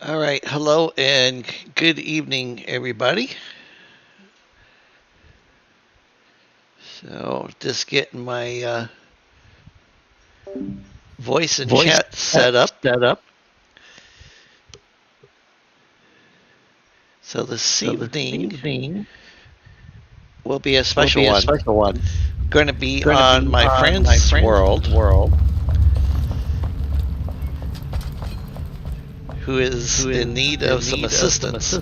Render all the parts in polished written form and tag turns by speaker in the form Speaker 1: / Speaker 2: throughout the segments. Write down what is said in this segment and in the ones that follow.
Speaker 1: All right, hello and good evening, everybody. So, just getting my voice and chat set up. So, this evening will be a special one. Going to be on my friend's world, who is in need of some assistance.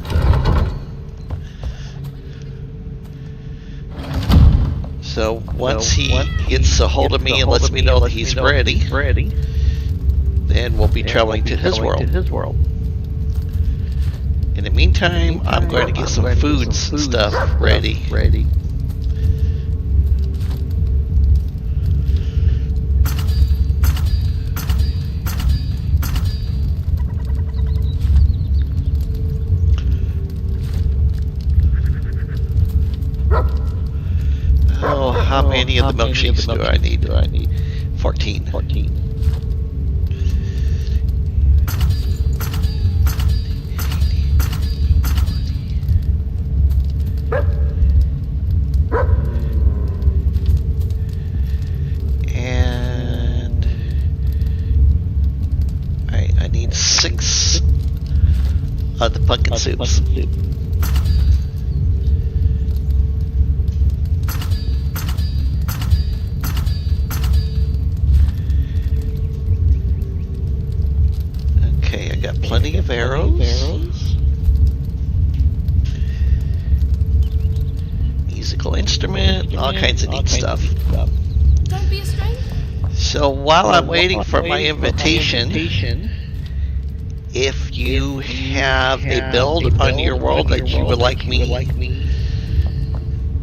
Speaker 1: So once he gets a hold of me and lets me know that he's ready, then we'll be traveling to his world. In the meantime, I'm going to get some foods and stuff ready. Oh, how many of the milkshakes do I need? 14. And I need 6 of the pumpkin soups. Okay, I got plenty of arrows. Musical instrument, all kinds of neat stuff.
Speaker 2: Don't be a stranger.
Speaker 1: So while I'm waiting for my invitation, if you have a build on your world that you would like me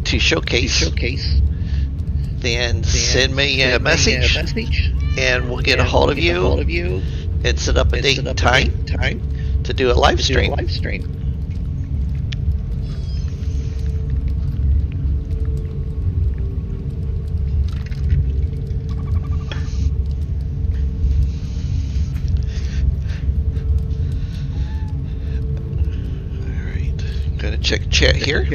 Speaker 1: to showcase, then send me a message and we'll get a hold of you and set up a date and time to do a live stream. Alright, gonna check chat here.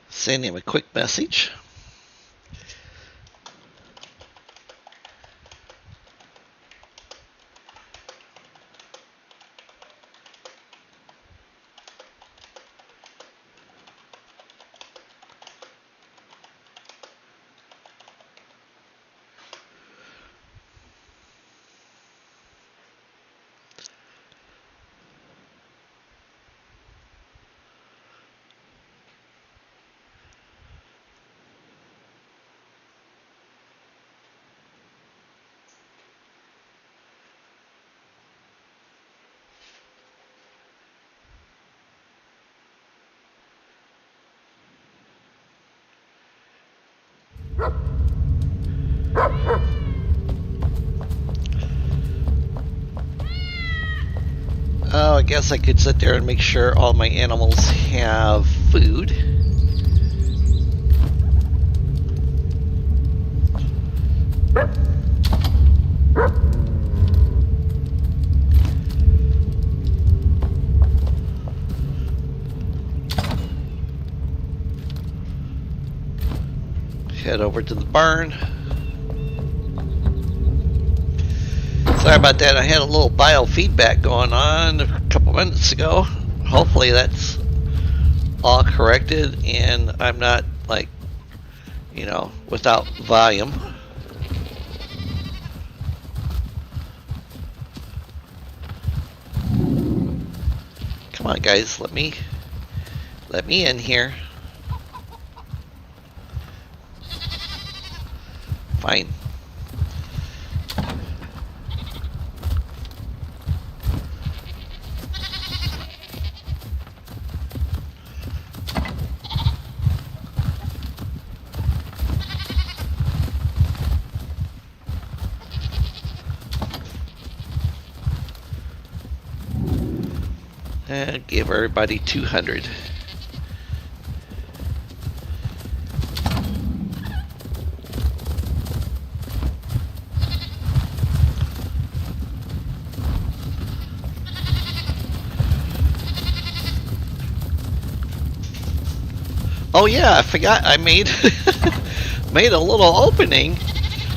Speaker 1: Send him a quick message. Oh, I guess I could sit there and make sure all my animals have food. Head over to the barn. Sorry about that. I had a little biofeedback going on a couple minutes ago. Hopefully that's all corrected and I'm not like, without volume. Come on, guys, let me in here. Fine. And give everybody 200. Oh yeah, I forgot I made made a little opening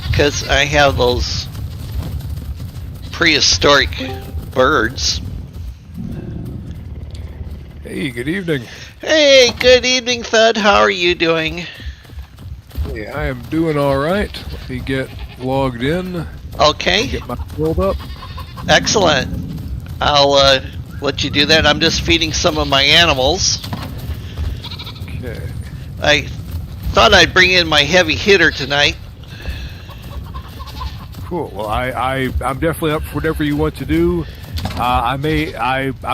Speaker 1: because I have those prehistoric birds.
Speaker 3: Hey, good evening.
Speaker 1: Hey, good evening, Thud. How are you doing?
Speaker 3: Hey, I am doing all right. Let me get logged in.
Speaker 1: Okay.
Speaker 3: Get my world up.
Speaker 1: Excellent. I'll let you do that. I'm just feeding some of my animals.
Speaker 3: Okay.
Speaker 1: I thought I'd bring in my heavy hitter tonight.
Speaker 3: Cool. Well, I'm definitely up for whatever you want to do. I'm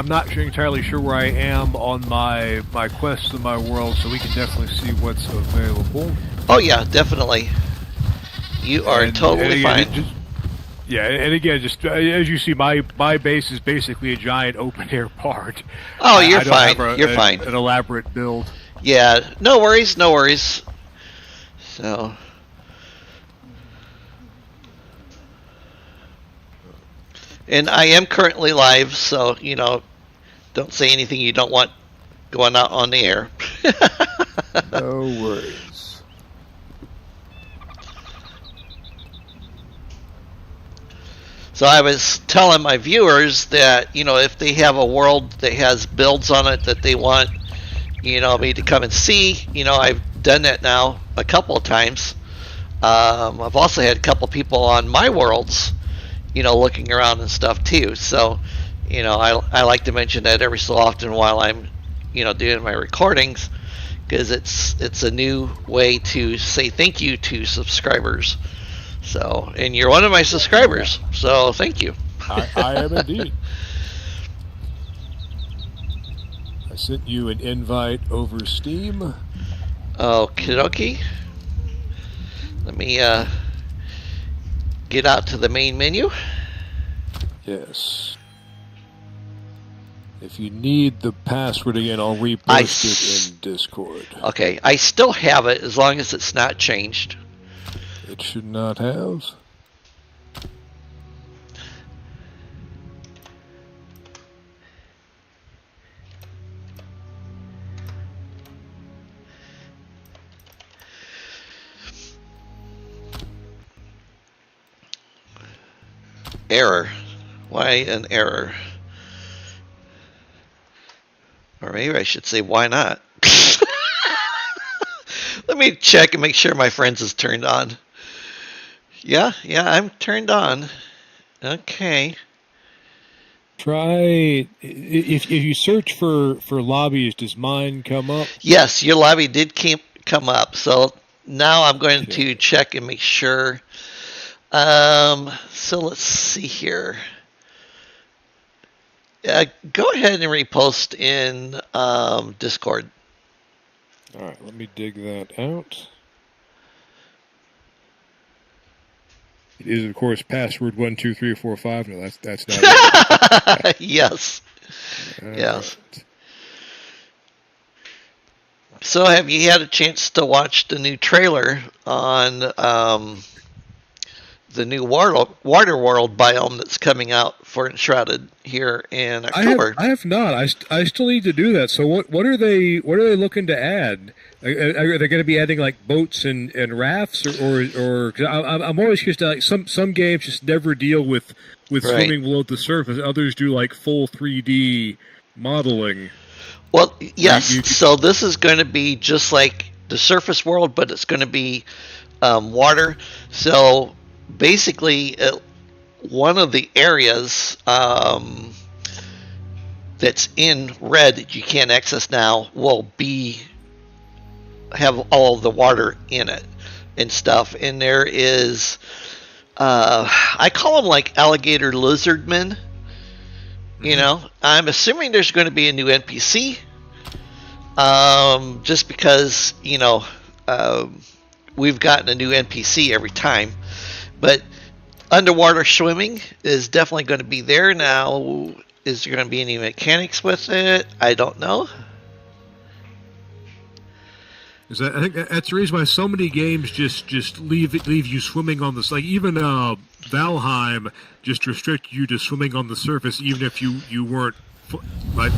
Speaker 3: not entirely sure where I am on my quests in my world, so we can definitely see what's available.
Speaker 1: Oh yeah, definitely. You are totally fine.
Speaker 3: And again, just as you see, my base is basically a giant open air park.
Speaker 1: Oh, you're fine.
Speaker 3: You're fine. An elaborate build.
Speaker 1: Yeah, no worries, no worries. So, and I am currently live, so don't say anything you don't want going out on the air.
Speaker 3: No worries.
Speaker 1: So I was telling my viewers that, if they have a world that has builds on it that they want, me to come and see, I've done that now a couple of times. I've also had a couple people on my worlds, looking around and stuff too. So, I like to mention that every so often while I'm, doing my recordings, because it's a new way to say thank you to subscribers. So, and you're one of my subscribers, so thank you.
Speaker 3: I am indeed. I sent you an invite over Steam.
Speaker 1: Okie dokie. Let me get out to the main menu.
Speaker 3: Yes. If you need the password again, I'll repost it in Discord.
Speaker 1: Okay, I still have it as long as it's not changed.
Speaker 3: It should not have.
Speaker 1: Error. Why an error? Or maybe I should say, why not? Let me check and make sure my friends is turned on. Yeah, I'm turned on. Okay.
Speaker 3: Try if you search for lobbies, does mine come up?
Speaker 1: Yes, your lobby did come up. So now I'm going to check and make sure. So let's see here. Go ahead and repost in Discord.
Speaker 3: All right, let me dig that out. It is, of course, password 12345. No, that's not it.
Speaker 1: Yes.
Speaker 3: All
Speaker 1: yes.
Speaker 3: Right.
Speaker 1: So, have you had a chance to watch the new trailer on the new water world biome that's coming out for Enshrouded here in October.
Speaker 3: I have not. I still need to do that. So what are they looking to add? Are they going to be adding like boats and rafts or cause I'm always curious to, like, some games just never deal with swimming below the surface. Others do like full 3D modeling.
Speaker 1: Well, yes. So this is going to be just like the surface world, but it's going to be water. So basically, one of the areas that's in red that you can't access now will have all of the water in it and stuff. And there is, I call them like alligator lizardmen. You know, I'm assuming there's going to be a new NPC. Just because, you know, we've gotten a new NPC every time. But underwater swimming is definitely going to be there now. Is there going to be any mechanics with it? I don't know.
Speaker 3: I think that's the reason why so many games just leave you swimming on this. Like even Valheim just restrict you to swimming on the surface, even if you weren't like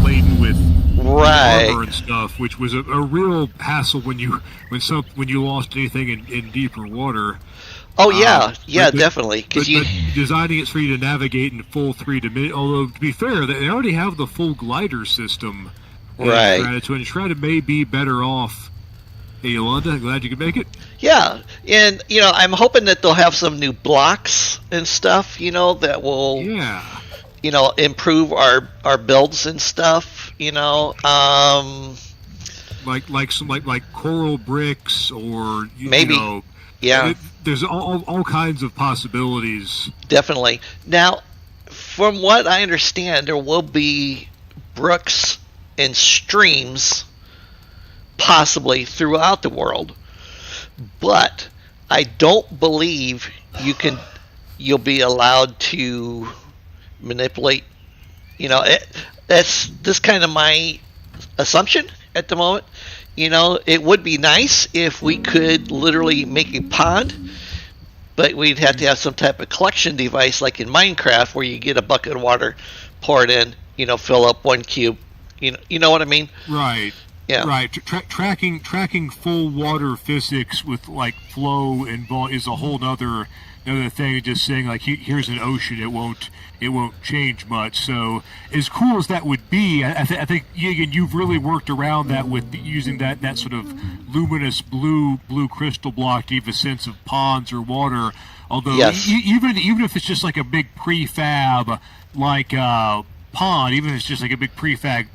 Speaker 3: laden with armor and stuff, which was a real hassle when you lost anything in deeper water.
Speaker 1: Oh yeah, definitely.
Speaker 3: But designing it for you to navigate in full 3D. Although to be fair, they already have the full glider system.
Speaker 1: Right.
Speaker 3: So Enshrouded may be better off. Hey, Yolanda, glad you could make it.
Speaker 1: Yeah, and you know, I'm hoping that they'll have some new blocks and stuff, you know, that will, you know, improve our builds and stuff, you know.
Speaker 3: Like coral bricks or
Speaker 1: maybe,
Speaker 3: you know,
Speaker 1: yeah.
Speaker 3: There's all kinds of possibilities.
Speaker 1: Definitely. Now, from what I understand, there will be brooks and streams possibly throughout the world, but I don't believe you'll be allowed to manipulate, you know, that's kind of my assumption at the moment. You know, it would be nice if we could literally make a pond, but we'd have to have some type of collection device like in Minecraft where you get a bucket of water, pour it in, you know, fill up one cube. You know what I mean?
Speaker 3: Right.
Speaker 1: Yeah.
Speaker 3: Right. Tracking full water physics with like flow and volume is a whole other thing. Just saying like here's an ocean, it won't change much. So as cool as that would be, I think you've really worked around that with using that sort of luminous blue crystal block to give a sense of ponds or water. Although even if it's just like a big prefab like pond, even if it's just like a big prefab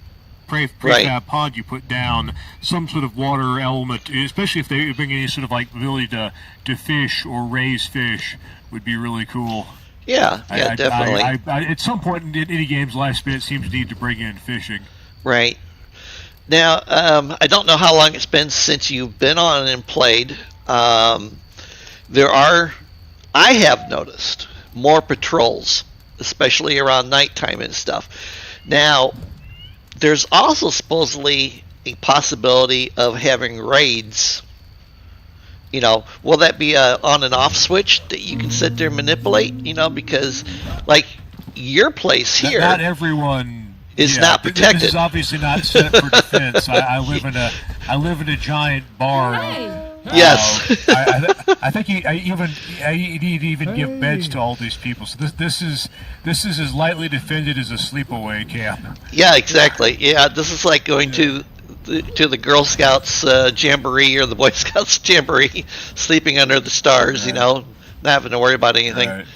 Speaker 3: pond you put down, some sort of water element, especially if they bring any sort of like ability to fish or raise fish, would be really cool.
Speaker 1: Yeah, definitely.
Speaker 3: At some point in any game's lifespan, it seems to need to bring in fishing.
Speaker 1: Right. Now, I don't know how long it's been since you've been on and played. I have noticed more patrols, especially around nighttime and stuff. Now, there's also supposedly a possibility of having raids. You know, will that be a on and off switch that you can sit there and manipulate? You know, because like your place here,
Speaker 3: not everyone
Speaker 1: is not protected.
Speaker 3: This is obviously not set for defense. I live in a giant barn.
Speaker 1: Yes.
Speaker 3: I think you need to even give beds to all these people. So this is as lightly defended as a sleepaway camp.
Speaker 1: Yeah, exactly. Yeah, this is like going to the Girl Scouts jamboree or the Boy Scouts jamboree, sleeping under the stars. You know, not having to worry about anything.
Speaker 3: Right.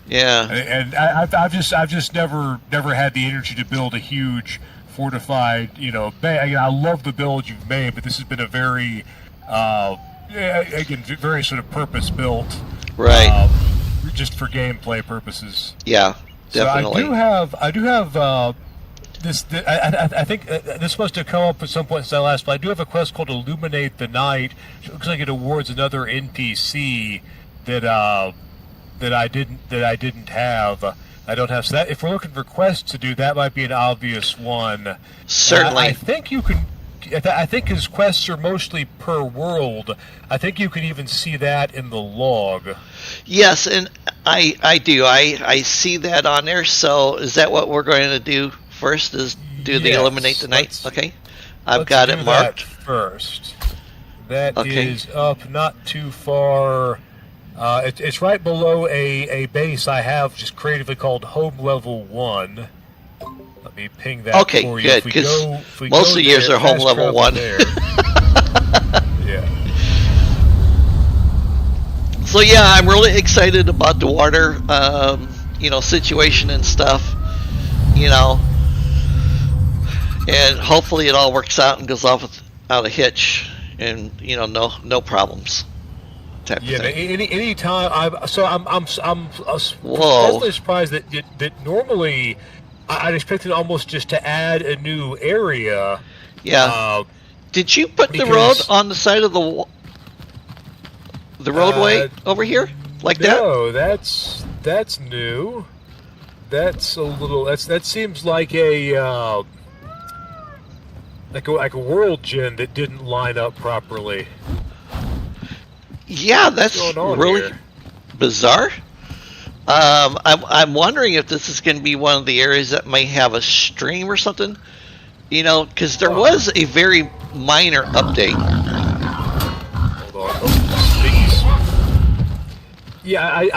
Speaker 1: Yeah.
Speaker 3: And I've just never had the energy to build a huge fortified, you know, bay. I love the build you've made, but this has been a very again, very sort of purpose-built,
Speaker 1: right?
Speaker 3: Just for gameplay purposes.
Speaker 1: Yeah, definitely.
Speaker 3: So I do have this. I think this must have come up at some point since I last played. I do have a quest called Illuminate the Night. It looks like it awards another NPC that I didn't have. I don't have. So that if we're looking for quests to do, that might be an obvious one.
Speaker 1: Certainly.
Speaker 3: I think you can. I think his quests are mostly per world. I think you can even see that in the log.
Speaker 1: Yes, and I do. I see that on there. So is that what we're going to do first? Is do the eliminate the night? Okay, I've got it marked
Speaker 3: first. That
Speaker 1: Okay.
Speaker 3: is up not too far. It's right below a base I have just creatively called Home Level 1. Let me ping that
Speaker 1: Okay,
Speaker 3: for you.
Speaker 1: good,
Speaker 3: If we
Speaker 1: 'cause
Speaker 3: go, if we
Speaker 1: most
Speaker 3: go
Speaker 1: of yours
Speaker 3: there,
Speaker 1: are Home
Speaker 3: fast
Speaker 1: Level
Speaker 3: travel
Speaker 1: 1.
Speaker 3: There. Yeah.
Speaker 1: So yeah, I'm really excited about the water, situation and stuff. You know, and hopefully it all works out and goes off without a hitch, and no problems. Type of
Speaker 3: Yeah,
Speaker 1: thing.
Speaker 3: any time I'm
Speaker 1: Whoa.
Speaker 3: pleasantly surprised that normally I'd expected almost just to add a new area.
Speaker 1: Yeah. Did you put the road
Speaker 3: Because
Speaker 1: on the side of the roadway over here like that?
Speaker 3: no, that's new. That's a little. That seems like a like a world gen that didn't line up properly.
Speaker 1: Yeah, that's
Speaker 3: What's going on
Speaker 1: really
Speaker 3: here?
Speaker 1: bizarre. I'm wondering if this is going to be one of the areas that may have a stream or something. Because there was a very minor update.
Speaker 3: Hold on. Oh, yeah,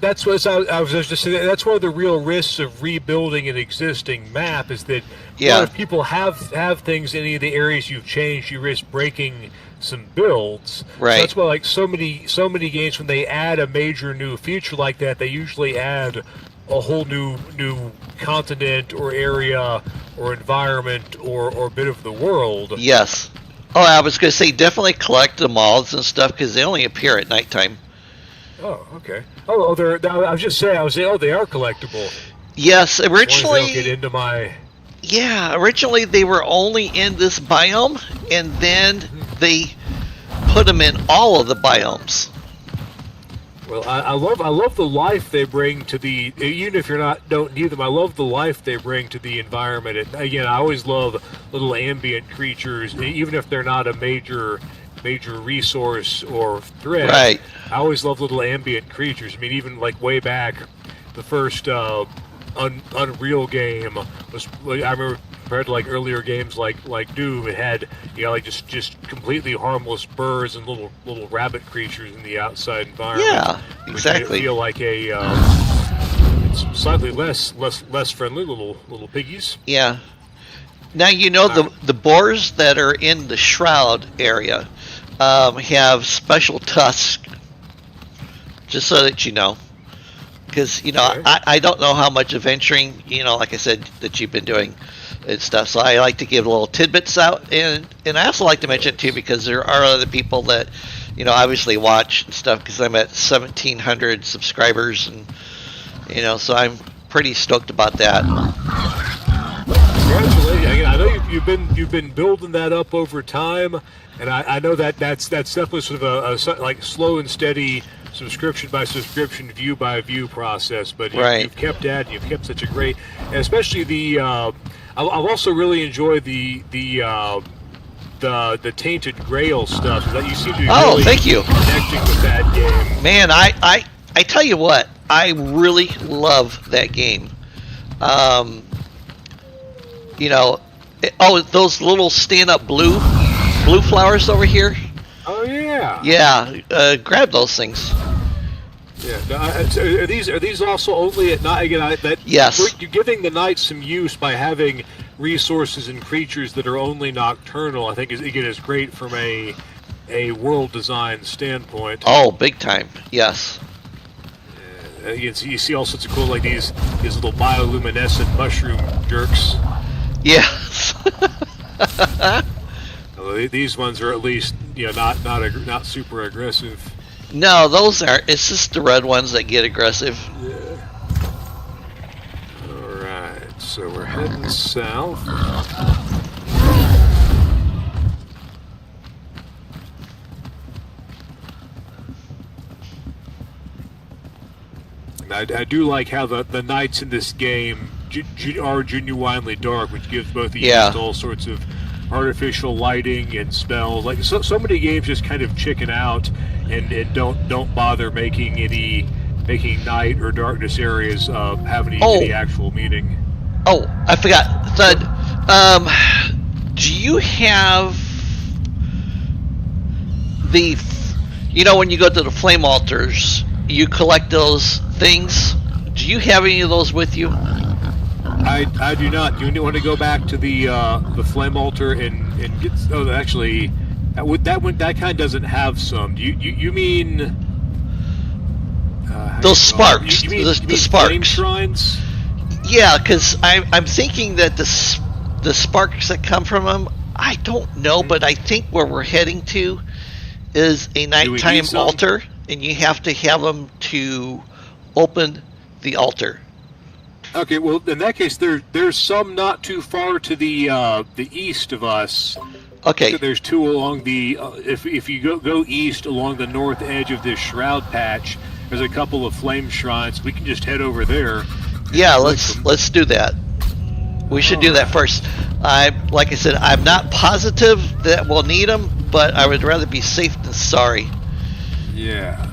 Speaker 3: that's what I was just saying. That's one of the real risks of rebuilding an existing map is that a lot of people have things in any of the areas you've changed. You risk breaking some builds.
Speaker 1: Right.
Speaker 3: So that's why, like so many games, when they add a major new feature like that, they usually add a whole new continent or area or environment or bit of the world.
Speaker 1: Yes. Oh, I was going to say definitely collect the moths and stuff because they only appear at nighttime.
Speaker 3: Oh, okay. Oh, I was just saying. Oh, they are collectible.
Speaker 1: Yes, originally.
Speaker 3: They'll get into my.
Speaker 1: Yeah, originally they were only in this biome, and then they put them in all of the biomes.
Speaker 3: Well, I love the life they bring to the, even if don't need them. I love the life they bring to the environment. And again, I always love little ambient creatures, even if they're not a major resource or threat.
Speaker 1: Right.
Speaker 3: I always love little ambient creatures. I mean, even like way back, the first Unreal game was. I remember compared to like earlier games like Doom, it had like just completely harmless birds and little rabbit creatures in the outside environment.
Speaker 1: Yeah, exactly.
Speaker 3: Which feel like it's slightly less friendly little piggies.
Speaker 1: Yeah. Now the boars that are in the Shroud area have special tusks. Just so that you know. Because, I don't know how much adventuring, like I said, that you've been doing and stuff. So I like to give little tidbits out. And I also like to mention it, too, because there are other people that, obviously watch and stuff. Because I'm at 1,700 subscribers. And, so I'm pretty stoked about that.
Speaker 3: Congratulations! I know you've been building that up over time. And I know that's definitely sort of a like slow and steady subscription by subscription, view by view process. But you've kept at it. You've kept such a great, and especially the. I've also really enjoyed the Tainted Grail stuff. That you seem to be really
Speaker 1: thank you.
Speaker 3: Connecting with that game.
Speaker 1: Man, I tell you what, I really love that game. Those little stand-up blue flowers over here.
Speaker 3: Oh yeah.
Speaker 1: Yeah, grab those things.
Speaker 3: Yeah. Are these also only at night? Again,
Speaker 1: yes.
Speaker 3: You're giving the knights some use by having resources and creatures that are only nocturnal. I think is great from a world design standpoint.
Speaker 1: Oh, big time. Yes.
Speaker 3: You see all sorts of cool like these little bioluminescent mushroom jerks.
Speaker 1: Yes.
Speaker 3: These ones are at least not super aggressive.
Speaker 1: No, those aren't. It's just the red ones that get aggressive.
Speaker 3: Yeah. All right, so we're heading south. And I do like how the nights in this game are genuinely dark, which gives both of you all sorts of artificial lighting and spells. Like so many games just kind of chicken out and don't bother making night or darkness areas have any actual meaning.
Speaker 1: Oh, I forgot. Thud, do you have the, when you go to the flame altars, you collect those things? Do you have any of those with you?
Speaker 3: I do not. Do you want to go back to the flame altar and get? Oh, actually, that kind doesn't have some. You mean
Speaker 1: those sparks?
Speaker 3: You mean
Speaker 1: the sparks?
Speaker 3: Flame shrines?
Speaker 1: Yeah, because I'm thinking that the sparks that come from them, I don't know, but I think where we're heading to is a nighttime altar, and you have to have them to open the altar.
Speaker 3: Okay, well in that case, there's some not too far to the east of us.
Speaker 1: Okay.
Speaker 3: There's two along the if you go east along the north edge of this shroud patch, there's a couple of flame shrines. We can just head over there.
Speaker 1: Yeah, let's do that. We should do that first. Like I said, I'm not positive that we'll need them, but I would rather be safe than sorry.
Speaker 3: Yeah.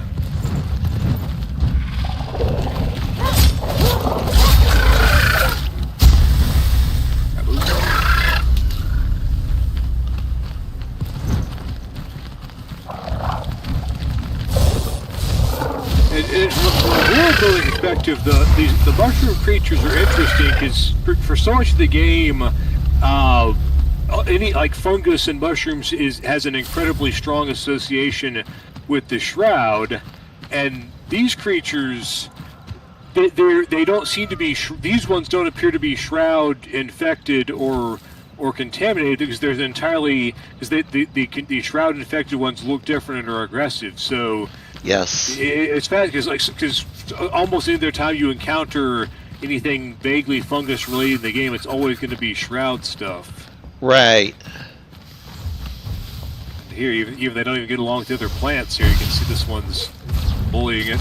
Speaker 3: And from a world building perspective, the mushroom creatures are interesting because for so much of the game, any like fungus and mushrooms has an incredibly strong association with the shroud, and these creatures, they don't seem to be. These ones don't appear to be shroud infected or contaminated because there's entirely because the shroud infected ones look different and are aggressive. So.
Speaker 1: Yes.
Speaker 3: It's bad because almost any other time you encounter anything vaguely fungus related in the game, it's always going to be shroud stuff.
Speaker 1: Right.
Speaker 3: Here, even they don't even get along with the other plants. Here, you can see this one's bullying it.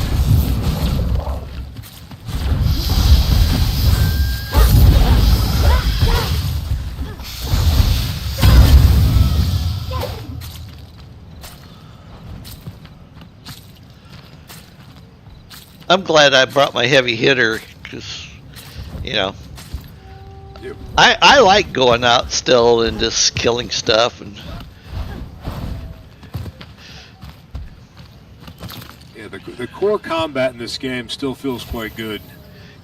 Speaker 1: I'm glad I brought my heavy hitter because,
Speaker 3: Yep.
Speaker 1: I like going out still and just killing stuff. And
Speaker 3: yeah, the core combat in this game still feels quite good.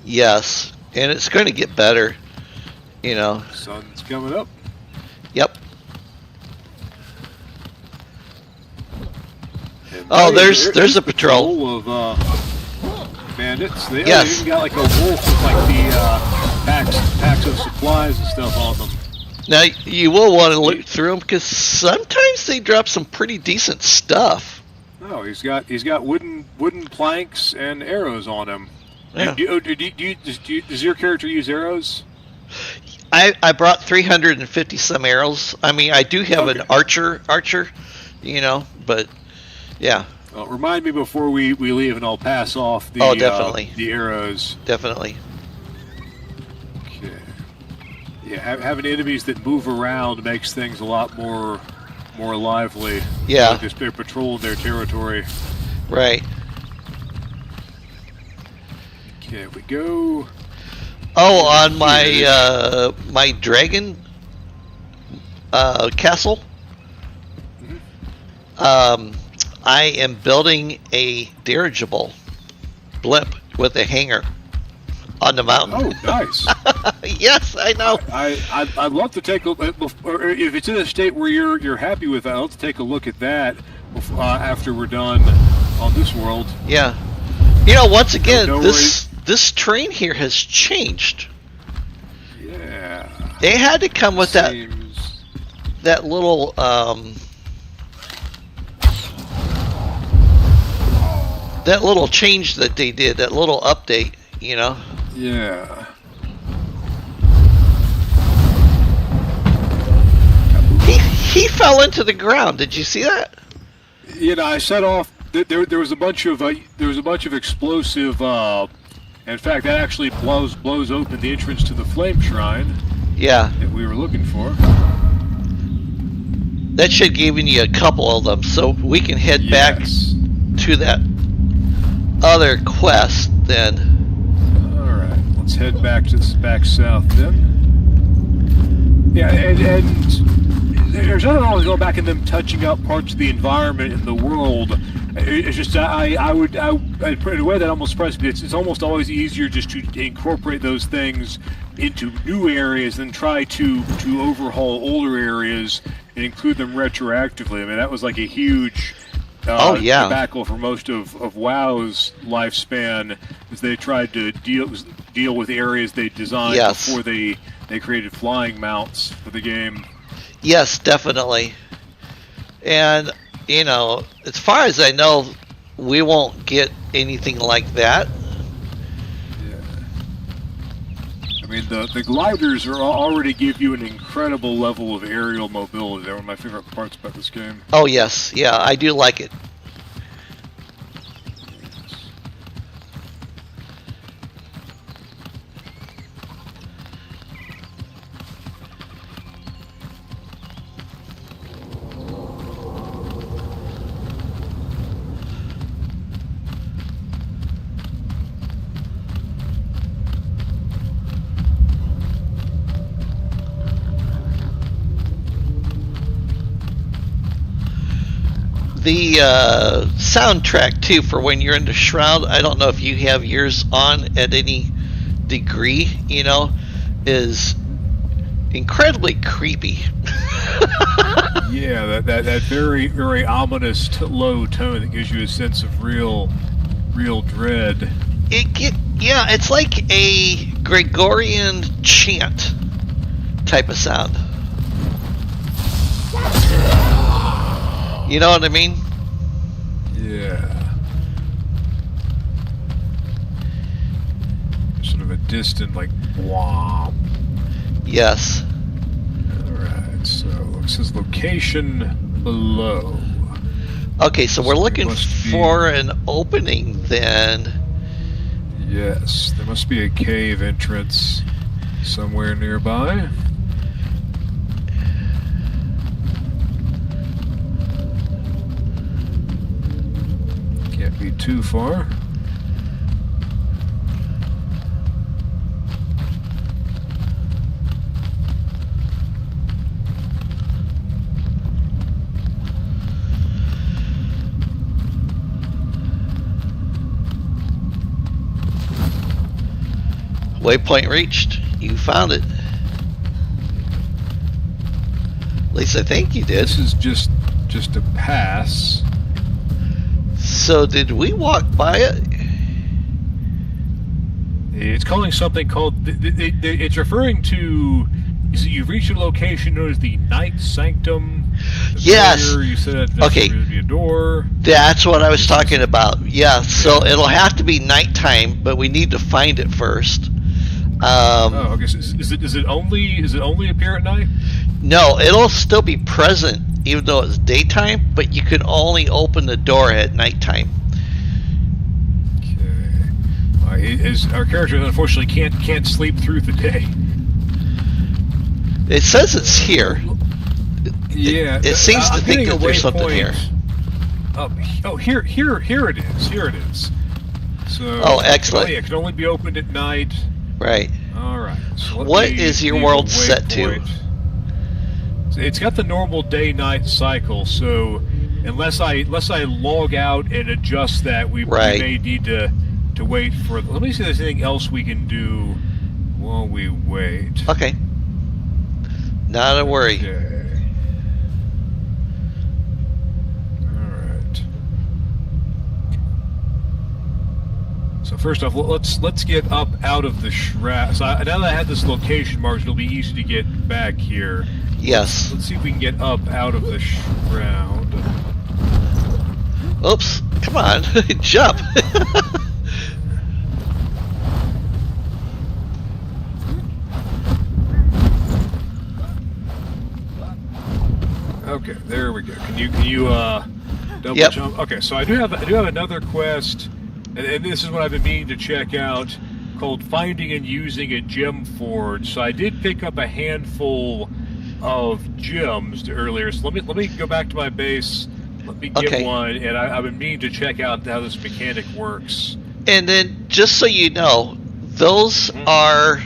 Speaker 1: Yes, and it's going to get better.
Speaker 3: Sun's coming up.
Speaker 1: Yep.
Speaker 3: And
Speaker 1: there's a patrol
Speaker 3: of bandits. They
Speaker 1: yes.
Speaker 3: even got like a wolf with like the packs of supplies and stuff on them.
Speaker 1: Now you will want to look through them because sometimes they drop some pretty decent stuff.
Speaker 3: No, he's got wooden planks and arrows on him.
Speaker 1: Yeah.
Speaker 3: Does your character use arrows?
Speaker 1: I brought 350 some arrows. I mean, I do have an archer, but yeah.
Speaker 3: Well, remind me before we leave, and I'll pass off the
Speaker 1: definitely.
Speaker 3: The arrows.
Speaker 1: Definitely.
Speaker 3: Okay. Yeah, having enemies that move around makes things a lot more lively.
Speaker 1: Yeah.
Speaker 3: Just they're patrolling their territory.
Speaker 1: Right.
Speaker 3: Okay, we go.
Speaker 1: Oh, on my my dragon castle.
Speaker 3: Mm-hmm.
Speaker 1: I am building a dirigible blimp with a hangar on the mountain.
Speaker 3: Oh, nice.
Speaker 1: Yes, I know.
Speaker 3: I'd love to take a, or if it's in a state where you're happy with that, I'd love to take a look at that after we're done on this world.
Speaker 1: Yeah. Once again, this train here has changed.
Speaker 3: Yeah.
Speaker 1: They had to come with that little that little change that they did, that little update,
Speaker 3: Yeah.
Speaker 1: He fell into the ground. Did you see that?
Speaker 3: I set off. There was a bunch of explosive. In fact, that actually blows open the entrance to the flame shrine.
Speaker 1: Yeah.
Speaker 3: That we were looking for.
Speaker 1: That should give you a couple of them, so we can head back to that other quest then.
Speaker 3: Alright, let's head back south then. Yeah, and there's nothing wrong with going back and them touching up parts of the environment in the world. It's just I'd put it in a way that almost surprised me. It's almost always easier just to incorporate those things into new areas than try to overhaul older areas and include them retroactively. I mean, that was like a huge debacle for most of WoW's lifespan, as they tried to deal with areas they designed before they created flying mounts for the game.
Speaker 1: Yes, definitely. And, you know, as far as I know, we won't get anything like that.
Speaker 3: I mean, the gliders already give you an incredible level of aerial mobility. They're one of my favorite parts about this game.
Speaker 1: Oh, yes. Yeah, I do like it. The soundtrack too for when you're in the Shroud, I don't know if you have yours on at any degree, you know, is incredibly creepy.
Speaker 3: Yeah, that very, very ominous low tone that gives you a sense of real dread.
Speaker 1: It's like a Gregorian chant type of sound. You know what I mean?
Speaker 3: Yeah. Sort of a distant, like, whomp.
Speaker 1: Yes.
Speaker 3: Alright, so it says location below.
Speaker 1: Okay, so we're looking for an opening then.
Speaker 3: Yes, there must be a cave entrance somewhere nearby. Can't be too far.
Speaker 1: Waypoint reached. You found it. At least I think you did.
Speaker 3: This is just a pass.
Speaker 1: So did we walk by it?
Speaker 3: It's calling something called... It's referring to... You've reached a location known as the Night Sanctum.
Speaker 1: Yes.
Speaker 3: You said
Speaker 1: okay.
Speaker 3: There would be a door.
Speaker 1: That's what I was talking about. Yeah. So it'll have to be nighttime, but we need to find it first.
Speaker 3: Oh, okay. So is it only appear at night?
Speaker 1: No, it'll still be present even though it's daytime, but you can only open the door at nighttime.
Speaker 3: Okay. Our character unfortunately can't sleep through the day.
Speaker 1: It says it's here.
Speaker 3: Yeah.
Speaker 1: It seems to think that there's something here.
Speaker 3: Here it is. Here it is. So.
Speaker 1: Oh, excellent.
Speaker 3: It can only be opened at night.
Speaker 1: Right.
Speaker 3: All right. So
Speaker 1: what is your world set to?
Speaker 3: It's got the normal day-night cycle, so unless I log out and adjust that, we may need to wait for. Let me see if there's anything else we can do while we wait.
Speaker 1: Okay. Not a worry.
Speaker 3: Okay. All right. So first off, let's get up out of the shroud. So now that I have this location marked, it'll be easy to get back here.
Speaker 1: Yes.
Speaker 3: Let's see if we can get up out of the shroud.
Speaker 1: Oops. Come on. Jump.
Speaker 3: Okay, there we go. Can you double jump? Okay, so I do have another quest, and this is what I've been meaning to check out, called Finding and Using a Gem Forge. So I did pick up a handful of gems earlier, so let me go back to my base. Let me get one, and I've been meaning to check out how this mechanic works.
Speaker 1: And then, just so you know, those are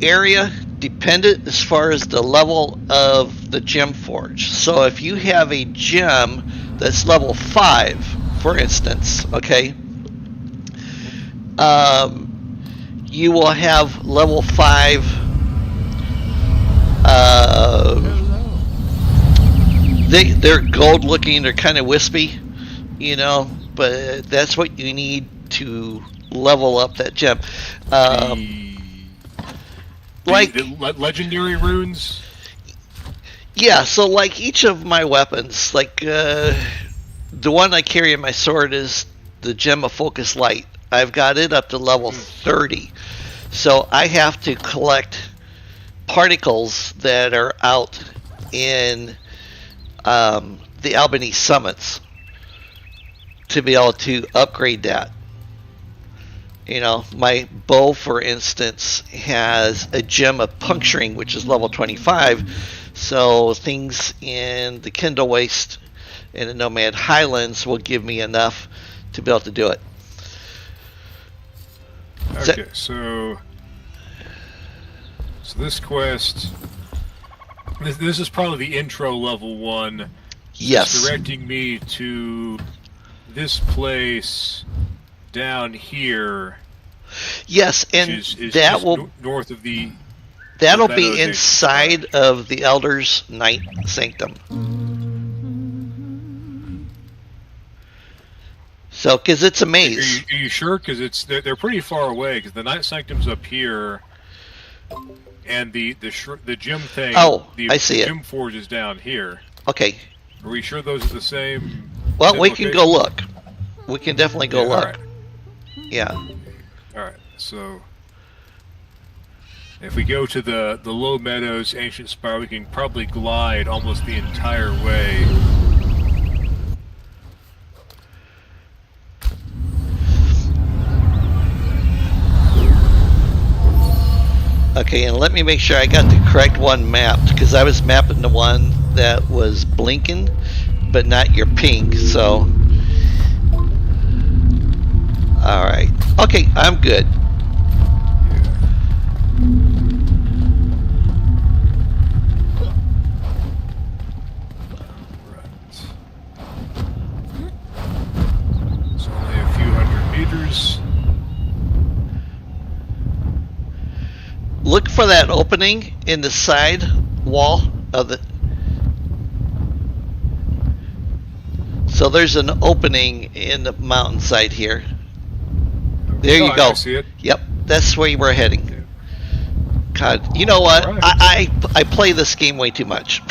Speaker 1: area dependent as far as the level of the gem forge. So if you have a gem that's level 5, for instance, okay, you will have level 5 they're gold looking, they're kind of wispy, you know, but that's what you need to level up that gem. Like
Speaker 3: the legendary runes.
Speaker 1: Yeah, so like each of my weapons, like the one I carry in my sword is the gem of focus light. I've got it up to level 30, so I have to collect particles that are out in the Albany summits to be able to upgrade that. You know, my bow, for instance, has a gem of puncturing, which is level 25. So things in the Kindle Waste and the Nomad Highlands will give me enough to be able to do it.
Speaker 3: Okay, so this quest, this is probably the intro level one.
Speaker 1: Yes.
Speaker 3: It's directing me to this place down here.
Speaker 1: Yes, and
Speaker 3: is
Speaker 1: that will
Speaker 3: north of the.
Speaker 1: That'll be inside of the Elder's Night Sanctum. So, because it's a maze.
Speaker 3: Are you sure? Because they're pretty far away. Because the Night Sanctum's up here, and the gem thing.
Speaker 1: Oh,
Speaker 3: I
Speaker 1: see it.
Speaker 3: The gem forge is down here.
Speaker 1: Okay.
Speaker 3: Are we sure those are the same?
Speaker 1: Well,
Speaker 3: same
Speaker 1: we
Speaker 3: location?
Speaker 1: can go look. We can definitely go look.
Speaker 3: All right.
Speaker 1: Yeah.
Speaker 3: All right. So, if we go to the Low Meadows Ancient Spire, we can probably glide almost the entire way.
Speaker 1: Okay, and let me make sure I got the correct one mapped, because I was mapping the one that was blinking, but not your pink, so... Alright. Okay, I'm good.
Speaker 3: It's only a few hundred meters.
Speaker 1: Look for that opening in the side wall of the... So there's an opening in the mountainside here. There you go.
Speaker 3: I see it.
Speaker 1: Yep, that's where we're heading. God, you know what?
Speaker 3: Right.
Speaker 1: I play this game way too much.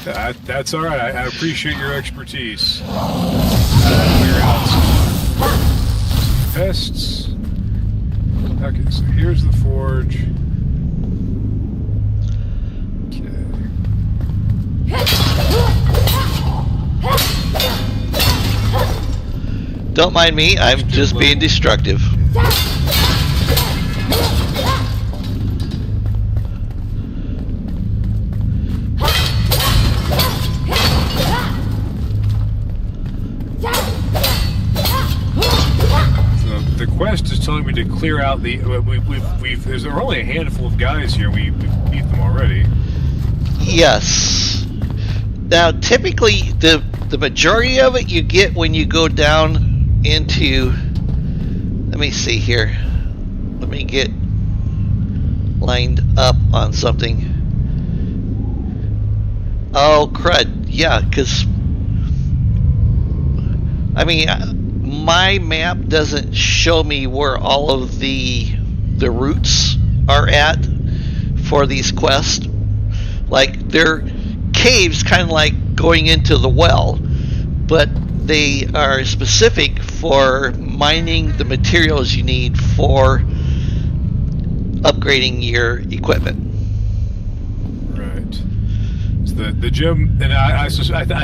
Speaker 3: That's all right. I appreciate your expertise. Clear out some pests. Okay, so here's the forge.
Speaker 1: Don't mind me, I'm just being destructive.
Speaker 3: The quest is telling me to clear out the. There's only a handful of guys here. We've beat them already.
Speaker 1: Yes. Now, typically, the majority of it you get when you go down into. Let me see here. Let me get lined up on something. Oh, crud. Yeah, because. I mean, my map doesn't show me where all of the routes are at for these quests. Like, they're caves, kind of like going into the well, but they are specific for mining the materials you need for upgrading your equipment.
Speaker 3: Right. So the gem, and I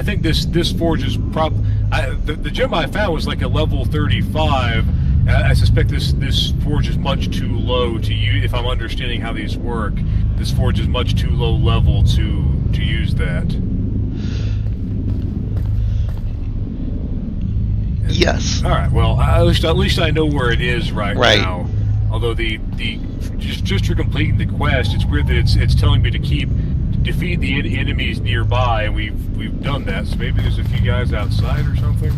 Speaker 3: think this forge is the gem I found was like a level 35. I suspect this forge is much too low to use if I'm understanding how these work. this forge is much too low level to use that.
Speaker 1: Yes.
Speaker 3: All right. Well, at least I know where it is right now. Although the just for completing the quest, it's weird that it's telling me to defeat the enemies nearby, and we've done that. So maybe there's a few guys outside or something.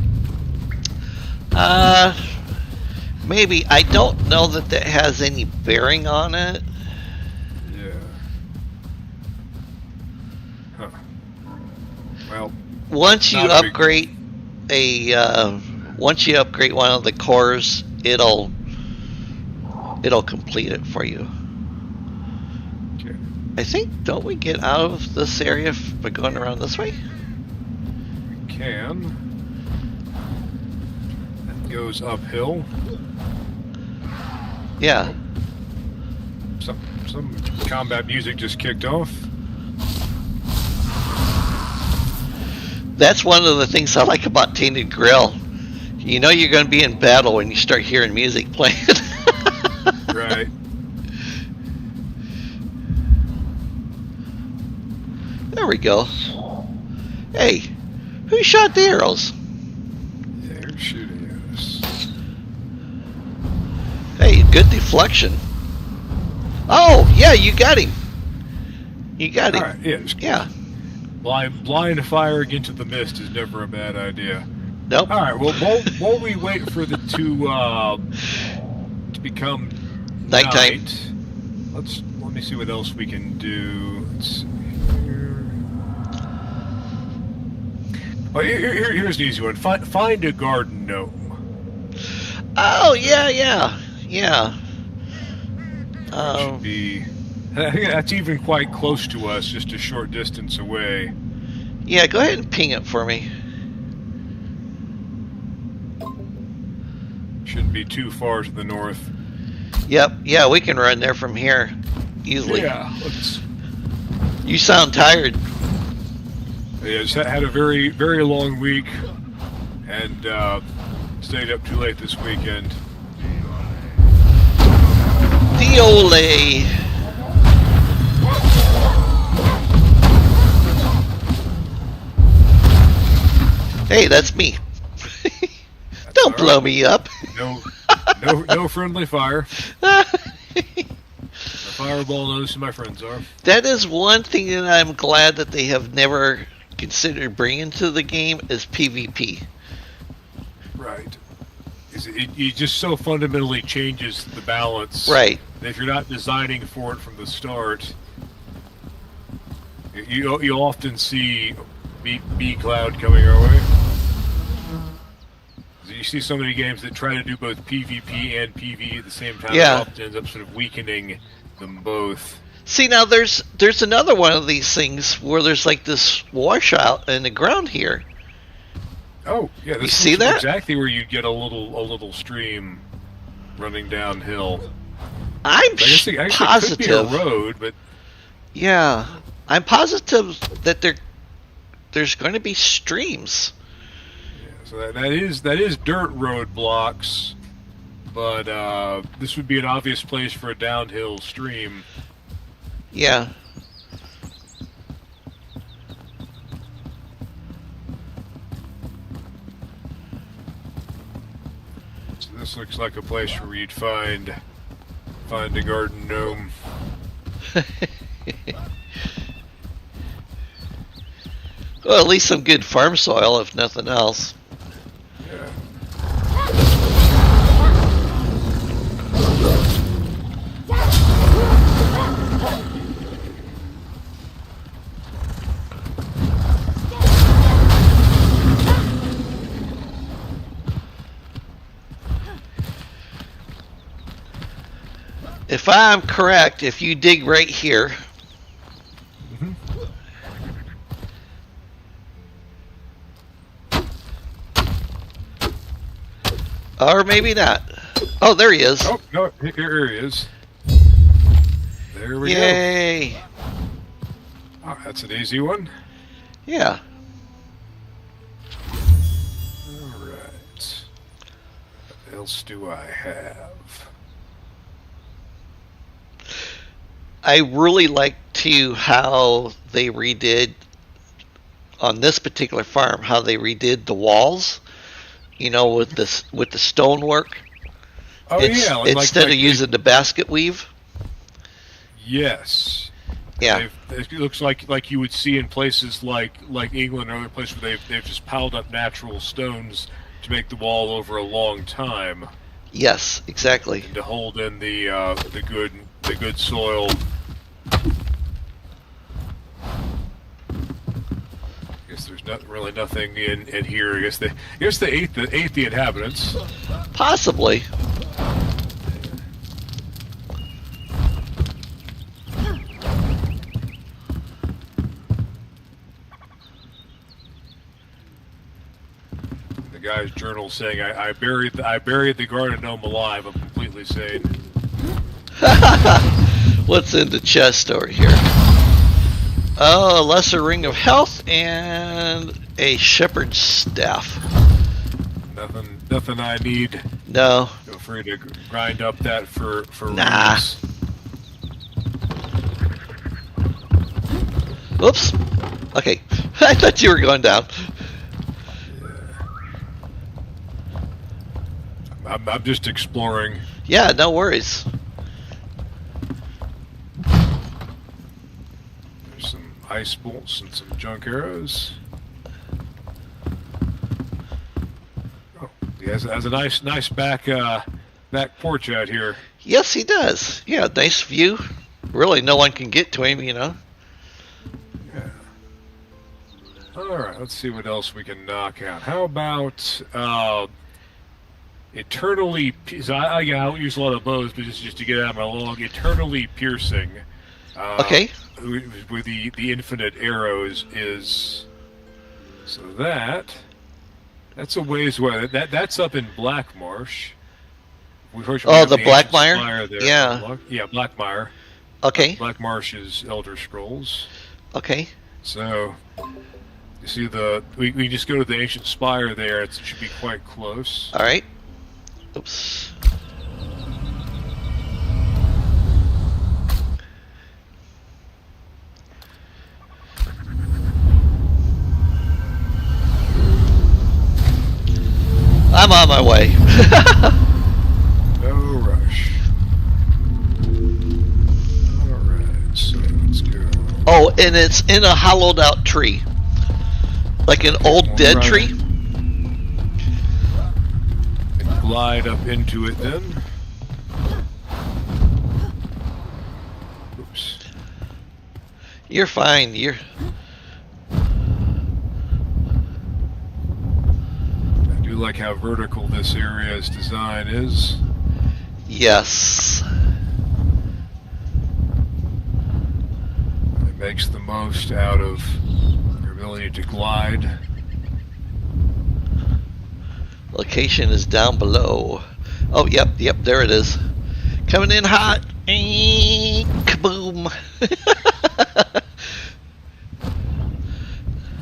Speaker 1: Maybe. I don't know that has any bearing on it.
Speaker 3: Yeah. Huh. Well,
Speaker 1: once you upgrade once you upgrade one of the cores, it'll complete it for you.
Speaker 3: Okay.
Speaker 1: I think, don't we get out of this area by going around this way?
Speaker 3: We can. That goes uphill.
Speaker 1: Yeah.
Speaker 3: Some combat music just kicked off.
Speaker 1: That's one of the things I like about Tainted Grail. You know you're going to be in battle when you start hearing music playing.
Speaker 3: Right.
Speaker 1: There we go. Hey, who shot the arrows?
Speaker 3: They're shooting at us.
Speaker 1: Hey, good deflection. Oh, yeah, you got him. You got him.
Speaker 3: All right,
Speaker 1: yeah.
Speaker 3: Blind fire into the mist is never a bad idea.
Speaker 1: Nope.
Speaker 3: All right. Well, while we wait for the to become
Speaker 1: nighttime,
Speaker 3: let me see what else we can do. Let's see here. Oh, here's an easy one. Find a garden gnome.
Speaker 1: Oh yeah.
Speaker 3: Should be. I think that's even quite close to us, just a short distance away.
Speaker 1: Yeah, go ahead and ping it for me.
Speaker 3: Shouldn't be too far to the north.
Speaker 1: Yep, yeah, we can run there from here easily.
Speaker 3: Yeah, let's.
Speaker 1: You sound tired.
Speaker 3: Yeah, just had a very, very long week, and stayed up too late this weekend.
Speaker 1: Diole. Hey, that's me. Don't blow me up.
Speaker 3: No friendly fire. The fireball knows who my friends are.
Speaker 1: That is one thing that I'm glad that they have never considered bringing to the game is PvP.
Speaker 3: Right. It just so fundamentally changes the balance.
Speaker 1: Right.
Speaker 3: And if you're not designing for it from the start, you often see B cloud coming our way. You see so many games that try to do both PvP and PvE at the same time.
Speaker 1: Yeah.
Speaker 3: It often ends up sort of weakening them both.
Speaker 1: See, now there's another one of these things where there's like this washout in the ground here.
Speaker 3: Oh, yeah. This
Speaker 1: you see that?
Speaker 3: Exactly where you get a little stream running downhill.
Speaker 1: I'm
Speaker 3: positive.
Speaker 1: positive.
Speaker 3: It could be a road, but
Speaker 1: yeah, I'm positive that there's going to be streams.
Speaker 3: So that is dirt road blocks, but this would be an obvious place for a downhill stream.
Speaker 1: Yeah.
Speaker 3: So this looks like a place where you'd find a garden gnome.
Speaker 1: Well, at least some good farm soil, if nothing else.
Speaker 3: Yeah.
Speaker 1: If I'm correct, if you dig right here, or maybe not. Oh, there he is.
Speaker 3: Oh, no, here he is. There we go.
Speaker 1: Yay.
Speaker 3: Oh, that's an easy one.
Speaker 1: Yeah.
Speaker 3: Alright. What else do I have?
Speaker 1: I really like too how they redid on this particular farm, how they redid the walls, with the stonework.
Speaker 3: Oh yeah,
Speaker 1: Instead of using the basket weave.
Speaker 3: Yes.
Speaker 1: Yeah.
Speaker 3: It looks like you would see in places like England or other places where they've just piled up natural stones to make the wall over a long time.
Speaker 1: Yes, exactly.
Speaker 3: And to hold in the good soil. I guess there's really nothing in here. I guess they ate the inhabitants.
Speaker 1: Possibly.
Speaker 3: The guy's journal saying, "I buried the garden gnome alive. I'm completely sane."
Speaker 1: What's in the chest over here? Oh, a lesser ring of health and a shepherd's staff.
Speaker 3: Nothing I need.
Speaker 1: No.
Speaker 3: Feel free to grind up that for
Speaker 1: nah.
Speaker 3: Rings.
Speaker 1: Oops. Okay. I thought you were going down.
Speaker 3: I'm just exploring.
Speaker 1: Yeah, no worries.
Speaker 3: There's some ice bolts and some junk arrows. Oh, he has a nice back porch out here.
Speaker 1: Yes, he does. Yeah, nice view. Really, no one can get to him,
Speaker 3: Yeah. All right, let's see what else we can knock out. How about eternally? I don't use a lot of bows, but just to get out of my log, eternally piercing.
Speaker 1: Okay.
Speaker 3: With the infinite arrows is so that's a ways away. That's up in Blackmarsh.
Speaker 1: The Blackmire? Yeah.
Speaker 3: Yeah, Blackmire.
Speaker 1: Okay.
Speaker 3: Blackmarsh is Elder Scrolls.
Speaker 1: Okay.
Speaker 3: So you see we just go to the ancient spire there. It should be quite close.
Speaker 1: All right. Oops. I'm on my way.
Speaker 3: No rush. Alright, so let's go.
Speaker 1: Oh, and it's in a hollowed out tree. Like an old dead tree.
Speaker 3: And glide up into it then. Oops.
Speaker 1: You're fine.
Speaker 3: I do like how vertical this area's design is.
Speaker 1: Yes.
Speaker 3: It makes the most out of your ability to glide.
Speaker 1: Location is down below. Oh, yep, there it is. Coming in hot. Kaboom.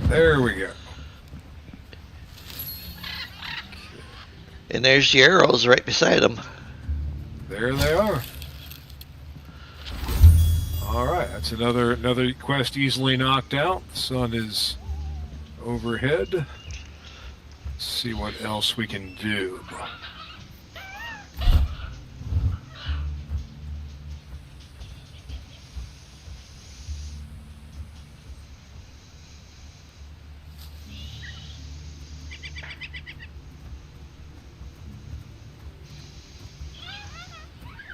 Speaker 3: There we go.
Speaker 1: And there's the arrows right beside them.
Speaker 3: There they are. Alright, that's another quest easily knocked out. The sun is overhead. Let's see what else we can do.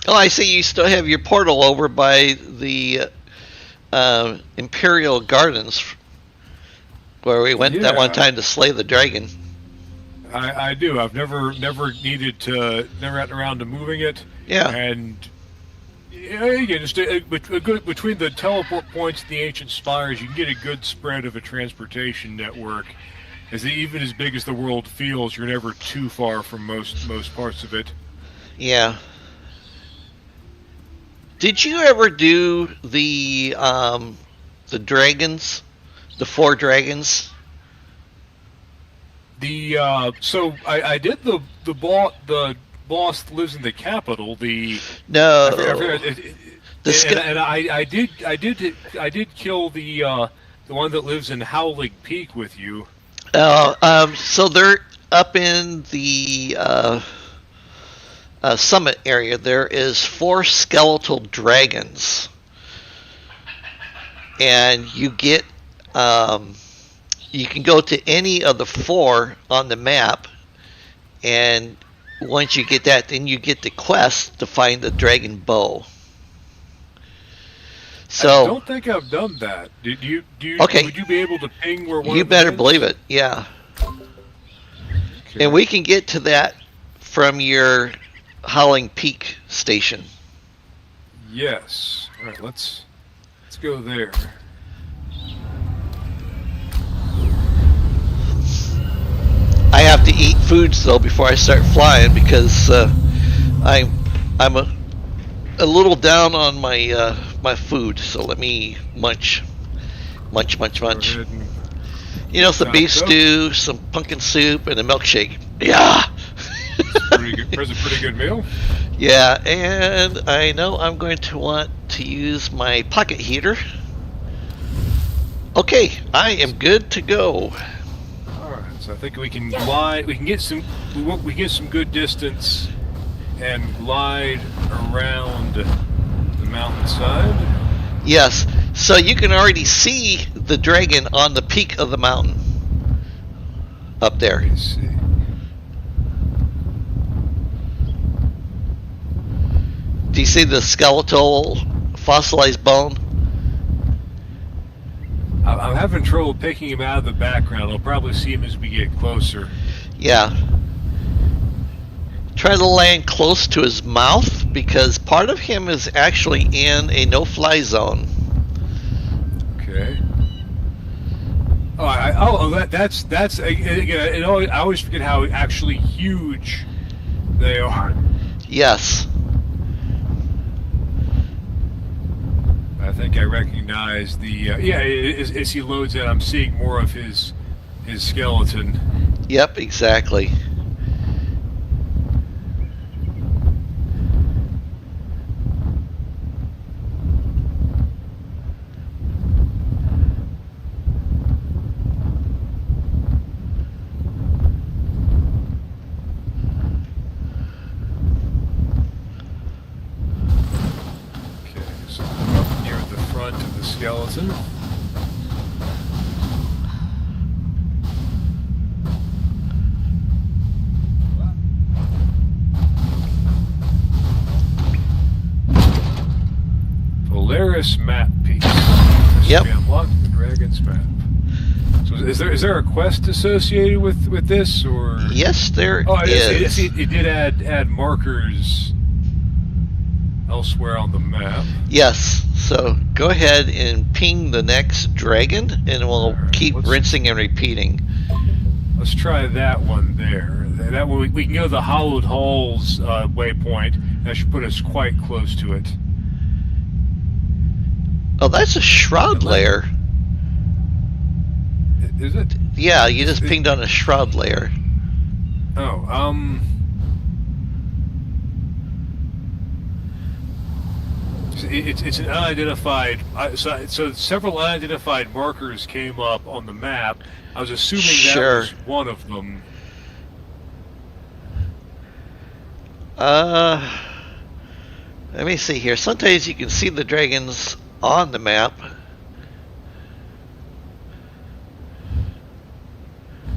Speaker 1: Oh, I see you still have your portal over by the Imperial Gardens where we went that one time to slay the dragon.
Speaker 3: I do. I've never gotten around to moving it.
Speaker 1: Yeah.
Speaker 3: And again, just a good, between the teleport points and the ancient spires, you can get a good spread of a transportation network. Even as big as the world feels, you're never too far from most parts of it.
Speaker 1: Yeah. Did you ever do the dragons, the 4 dragons?
Speaker 3: So I did the boss that lives in the capital.
Speaker 1: No.
Speaker 3: I did kill the one that lives in Howling Peak with you.
Speaker 1: So they're up in the summit area. There is 4 skeletal dragons, and you get you can go to any of the 4 on the map, and once you get that, then you get the quest to find the dragon bow. So
Speaker 3: I don't think I've done that. Do you?
Speaker 1: Okay.
Speaker 3: Would you be able to ping where one?
Speaker 1: You
Speaker 3: of them
Speaker 1: better
Speaker 3: is?
Speaker 1: believe it. Yeah.
Speaker 3: Okay.
Speaker 1: And we can get to that from your Howling Peak station.
Speaker 3: Yes. All right. Let's go there.
Speaker 1: I have to eat foods though before I start flying because I'm a little down on my my food. So let me munch.
Speaker 3: Go ahead and
Speaker 1: You know, some beef
Speaker 3: Sounds
Speaker 1: stew, some pumpkin soup, and a milkshake. Yeah.
Speaker 3: That's a pretty good meal.
Speaker 1: Yeah, and I know I'm going to want to use my pocket heater. Okay, I am good to go.
Speaker 3: All right, so I think we can glide. We can get some. We get some good distance and glide around the mountainside.
Speaker 1: Yes, so you can already see the dragon on the peak of the mountain up there.
Speaker 3: Let's see.
Speaker 1: Do you see the skeletal fossilized bone?
Speaker 3: I'm having trouble picking him out of the background. I'll probably see him as we get closer.
Speaker 1: Yeah. Try to land close to his mouth because part of him is actually in a no-fly zone.
Speaker 3: Okay. That's again. I always forget how actually huge they are.
Speaker 1: Yes.
Speaker 3: I think I recognize the as he loads in, I'm seeing more of his skeleton.
Speaker 1: Yep, exactly.
Speaker 3: Okay, so I'm up near the front of the skeleton. Polaris map piece.
Speaker 1: Yep.
Speaker 3: We unlocked the dragon's map. So is there a quest associated with this or?
Speaker 1: Yes, there
Speaker 3: Oh,
Speaker 1: is.
Speaker 3: it did add markers elsewhere on the map.
Speaker 1: Yes, so go ahead and ping the next dragon, and we'll
Speaker 3: Alright,
Speaker 1: keep rinsing and repeating.
Speaker 3: Let's try that one there. That one we can go to the Hollowed Halls waypoint. That should put us quite close to it.
Speaker 1: Oh, that's a shroud layer.
Speaker 3: Is it?
Speaker 1: Yeah, you just pinged on a shroud layer.
Speaker 3: Oh, it's an unidentified. So several unidentified markers came up on the map. I was assuming
Speaker 1: Sure.
Speaker 3: that was one of them.
Speaker 1: Let me see here. Sometimes you can see the dragons on the map.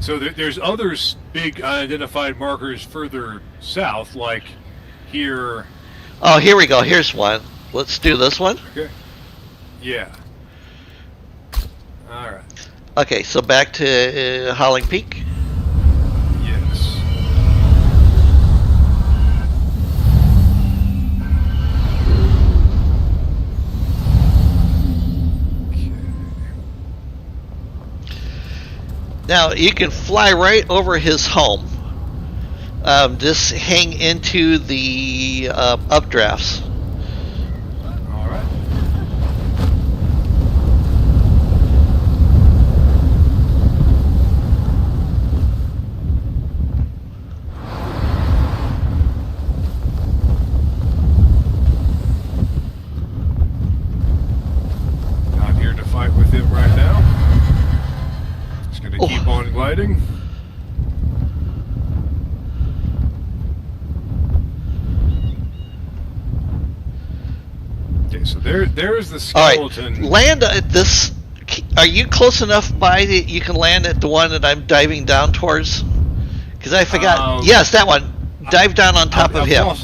Speaker 3: So there's others big unidentified markers further south, like here.
Speaker 1: Oh, here we go. Here's one. Let's do this one.
Speaker 3: Okay. Yeah. All right.
Speaker 1: Okay, so back to Howling Peak.
Speaker 3: Yes. Okay.
Speaker 1: Now, you can fly right over his home. Just hang into the updrafts.
Speaker 3: All right. gonna keep on gliding. Okay, so there's the skeleton.
Speaker 1: All right, land at this. Are you close enough by that you can land at the one that I'm diving down towards? Because I forgot. Yes, that one. Dive down on top of him.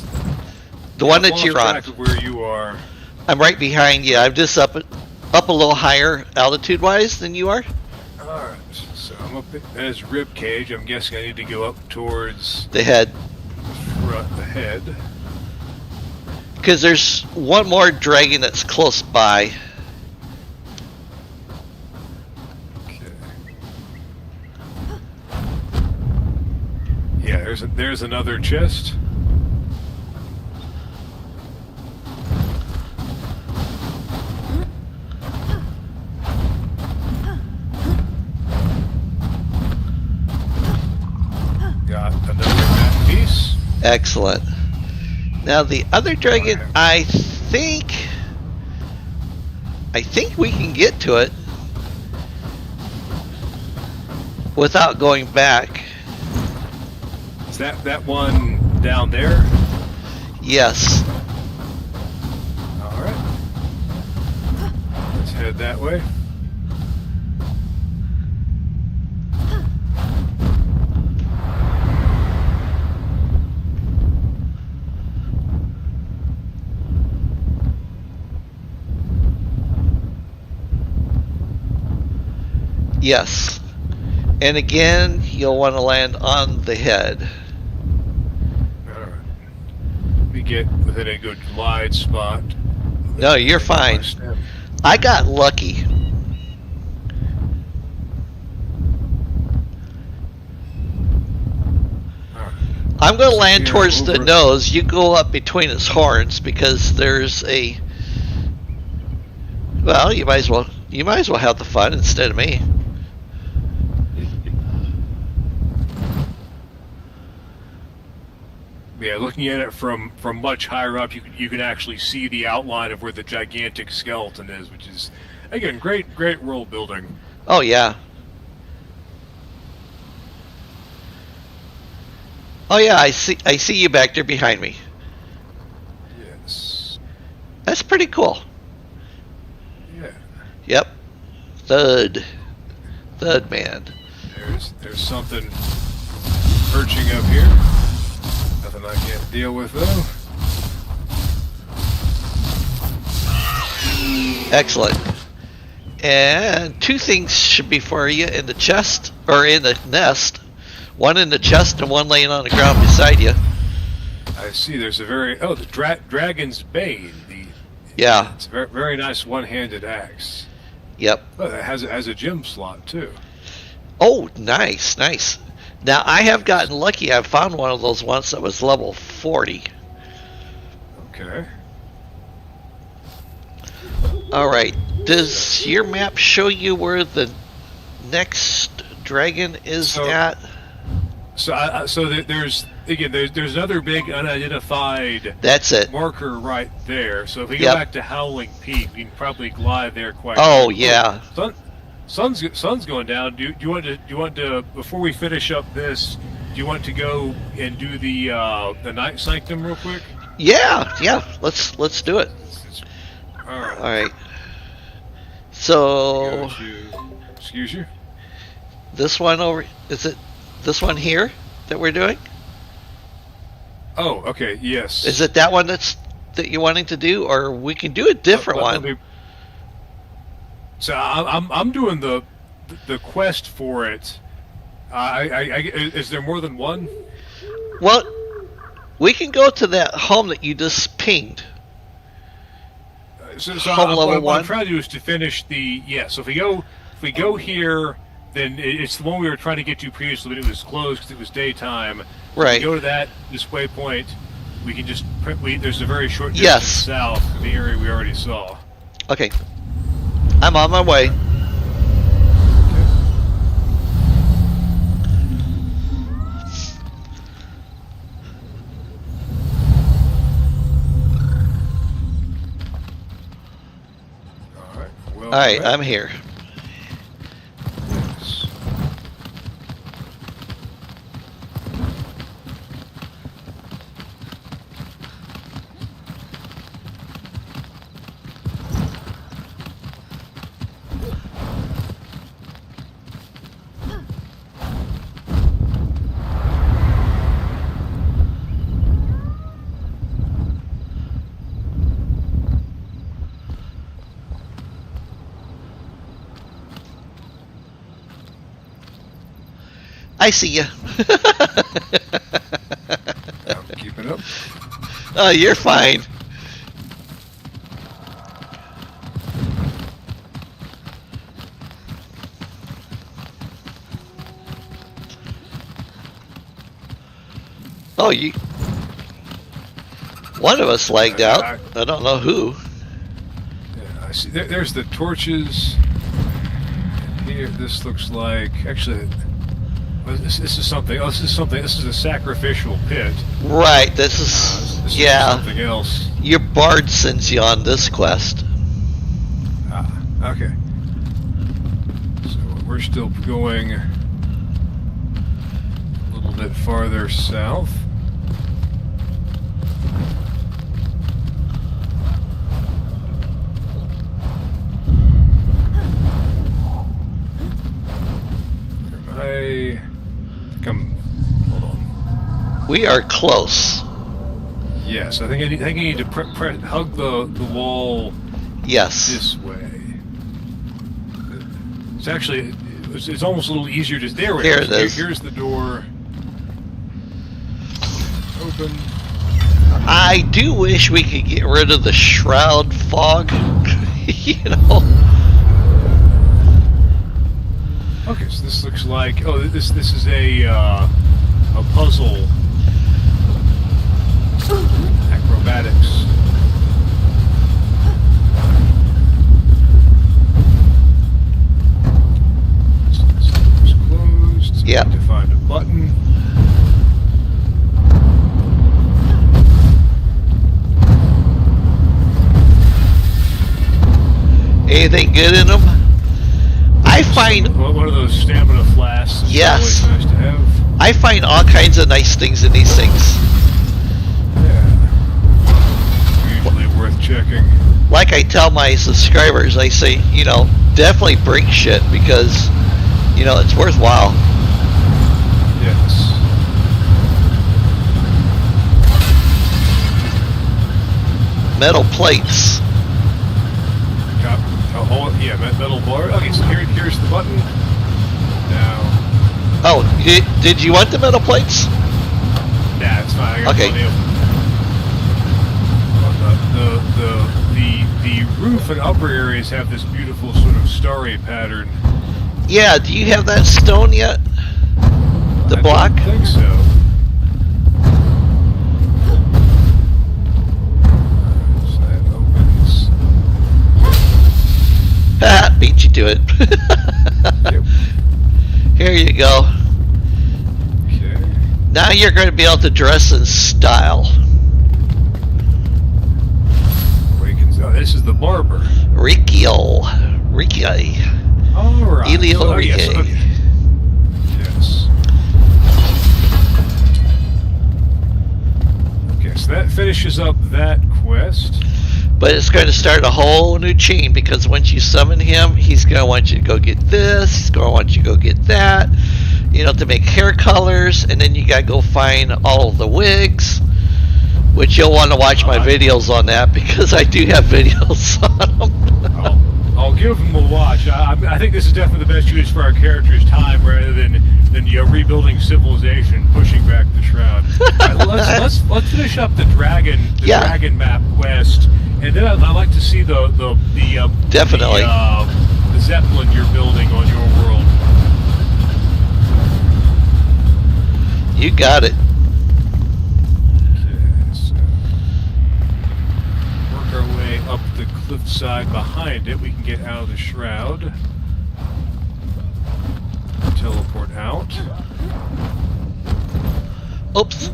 Speaker 1: The one that you're on.
Speaker 3: Of where you are.
Speaker 1: I'm right behind you. I'm just up a little higher altitude-wise than you are.
Speaker 3: Alright, so I'm up at his rib cage. I'm guessing I need to go up towards
Speaker 1: the head.
Speaker 3: The head.
Speaker 1: Because there's one more dragon that's close by.
Speaker 3: Okay. Yeah, there's another chest. Got another map piece.
Speaker 1: Excellent. Now the other dragon, I think we can get to it without going back.
Speaker 3: Is that one down there?
Speaker 1: Yes.
Speaker 3: All right. Let's head that way.
Speaker 1: Yes. And again, you'll want to land on the head.
Speaker 3: Alright. Let me get within a good glide spot.
Speaker 1: No, you're fine. I got lucky. I'm going to land towards the nose. You go up between his horns because there's a... Well, you might as well have the fun instead of me.
Speaker 3: Yeah, looking at it from much higher up, you can actually see the outline of where the gigantic skeleton is, which is, again, great world building.
Speaker 1: Oh yeah. Oh yeah, I see you back there behind me.
Speaker 3: Yes.
Speaker 1: That's pretty cool.
Speaker 3: Yeah.
Speaker 1: Yep. Thud man.
Speaker 3: There's something perching up here. Nothing I can't deal with though.
Speaker 1: Excellent. And two things should be for you in the chest, or in the nest. One in the chest and one laying on the ground beside you.
Speaker 3: I see. There's a the Dragon's Bane.
Speaker 1: Yeah.
Speaker 3: It's a very, very nice one-handed axe.
Speaker 1: Yep.
Speaker 3: Oh, it has a gem slot too.
Speaker 1: Oh, nice. Now I have gotten lucky. I found one of those once that was level 40.
Speaker 3: Okay.
Speaker 1: All right. Does your map show you where the next dragon is at?
Speaker 3: So there's another big unidentified.
Speaker 1: That's it.
Speaker 3: Marker right there. So if we go back to Howling Peak, we can probably glide there quite.
Speaker 1: Oh yeah.
Speaker 3: Sun's going down. Do you want to before we finish up this? Do you want to go and do the Night Sanctum real quick?
Speaker 1: Yeah. Let's do it.
Speaker 3: All right.
Speaker 1: All right. So.
Speaker 3: Excuse you.
Speaker 1: This one over. Is it this one here that we're doing?
Speaker 3: Oh, okay. Yes.
Speaker 1: Is it that one that you're wanting to do, or we can do a different one?
Speaker 3: So I'm doing the quest for it. Is there more than one?
Speaker 1: Well, we can go to that home that you just pinged.
Speaker 3: So
Speaker 1: home level
Speaker 3: what
Speaker 1: 1.
Speaker 3: I'm trying to do is to finish the So if we go here, then it's the one we were trying to get to previously, but it was closed because it was daytime.
Speaker 1: Right.
Speaker 3: If we go to this waypoint, we can just there's a very short distance south of the area we already saw.
Speaker 1: Okay. I'm on my way.
Speaker 3: All right. Well,
Speaker 1: all right, I'm here.
Speaker 3: Yes.
Speaker 1: I see you.
Speaker 3: Keep it up.
Speaker 1: Oh, you're fine. Oh, you. One of us lagged out. I don't know who.
Speaker 3: Yeah, I see. There's the torches. And here, this looks like. Actually, this is something. Oh, this is something. This is a sacrificial pit.
Speaker 1: Right. This is.
Speaker 3: This
Speaker 1: yeah.
Speaker 3: Is something else.
Speaker 1: Your bard sends you on this quest.
Speaker 3: Ah. Okay. So we're still going a little bit farther south. I think I'm. Hold on.
Speaker 1: We are close.
Speaker 3: Yes, I think I need to hug the wall.
Speaker 1: Yes.
Speaker 3: This way. It's actually it's almost a little easier to. There we go.
Speaker 1: Here it is.
Speaker 3: Here's the door. Open.
Speaker 1: I do wish we could get rid of the shroud fog. You know.
Speaker 3: Okay, so this looks like this is a puzzle. Acrobatics. It's closed.
Speaker 1: Yep.
Speaker 3: Need to find a button.
Speaker 1: Anything good in them? I find
Speaker 3: One of those stamina flasks.
Speaker 1: Yes.
Speaker 3: Always nice to have.
Speaker 1: I find all kinds of nice things in these things.
Speaker 3: Yeah. Usually worth checking.
Speaker 1: Like I tell my subscribers, I say, you know, definitely break shit because, you know, it's worthwhile.
Speaker 3: Yes.
Speaker 1: Metal plates.
Speaker 3: Oh, yeah, metal bar. Okay, so here's the button. Now.
Speaker 1: Oh, did you want the metal plates?
Speaker 3: Nah, it's fine. I got
Speaker 1: Okay.
Speaker 3: plenty of them. The roof and upper areas have this beautiful sort of starry pattern.
Speaker 1: Yeah, do you have that stone yet? The block?
Speaker 3: I think so. So that opens.
Speaker 1: Ha, beat you to it.
Speaker 3: Yep.
Speaker 1: Here you go.
Speaker 3: Okay.
Speaker 1: Now you're going to be able to dress in style.
Speaker 3: Oh, this is the barber.
Speaker 1: Riki.
Speaker 3: All right.
Speaker 1: Elio
Speaker 3: So,
Speaker 1: Riki.
Speaker 3: yes. Okay. Yes. Okay, so that finishes up that quest.
Speaker 1: But it's going to start a whole new chain because once you summon him, he's going to want you to go get this, he's going to want you to go get that, you know, to make hair colors, and then you got to go find all of the wigs, which you'll want to watch my videos on that because I do have videos on them.
Speaker 3: I'll give them a watch. I think this is definitely the best use for our character's time rather than rebuilding civilization, pushing back the shroud. All right, let's finish up the dragon dragon map quest, and then I'd like to see the
Speaker 1: Definitely.
Speaker 3: the zeppelin you're building on your world.
Speaker 1: You got it.
Speaker 3: Okay, so work our way up the cliffside behind it. We can get out of the shroud. Teleport out.
Speaker 1: Oops.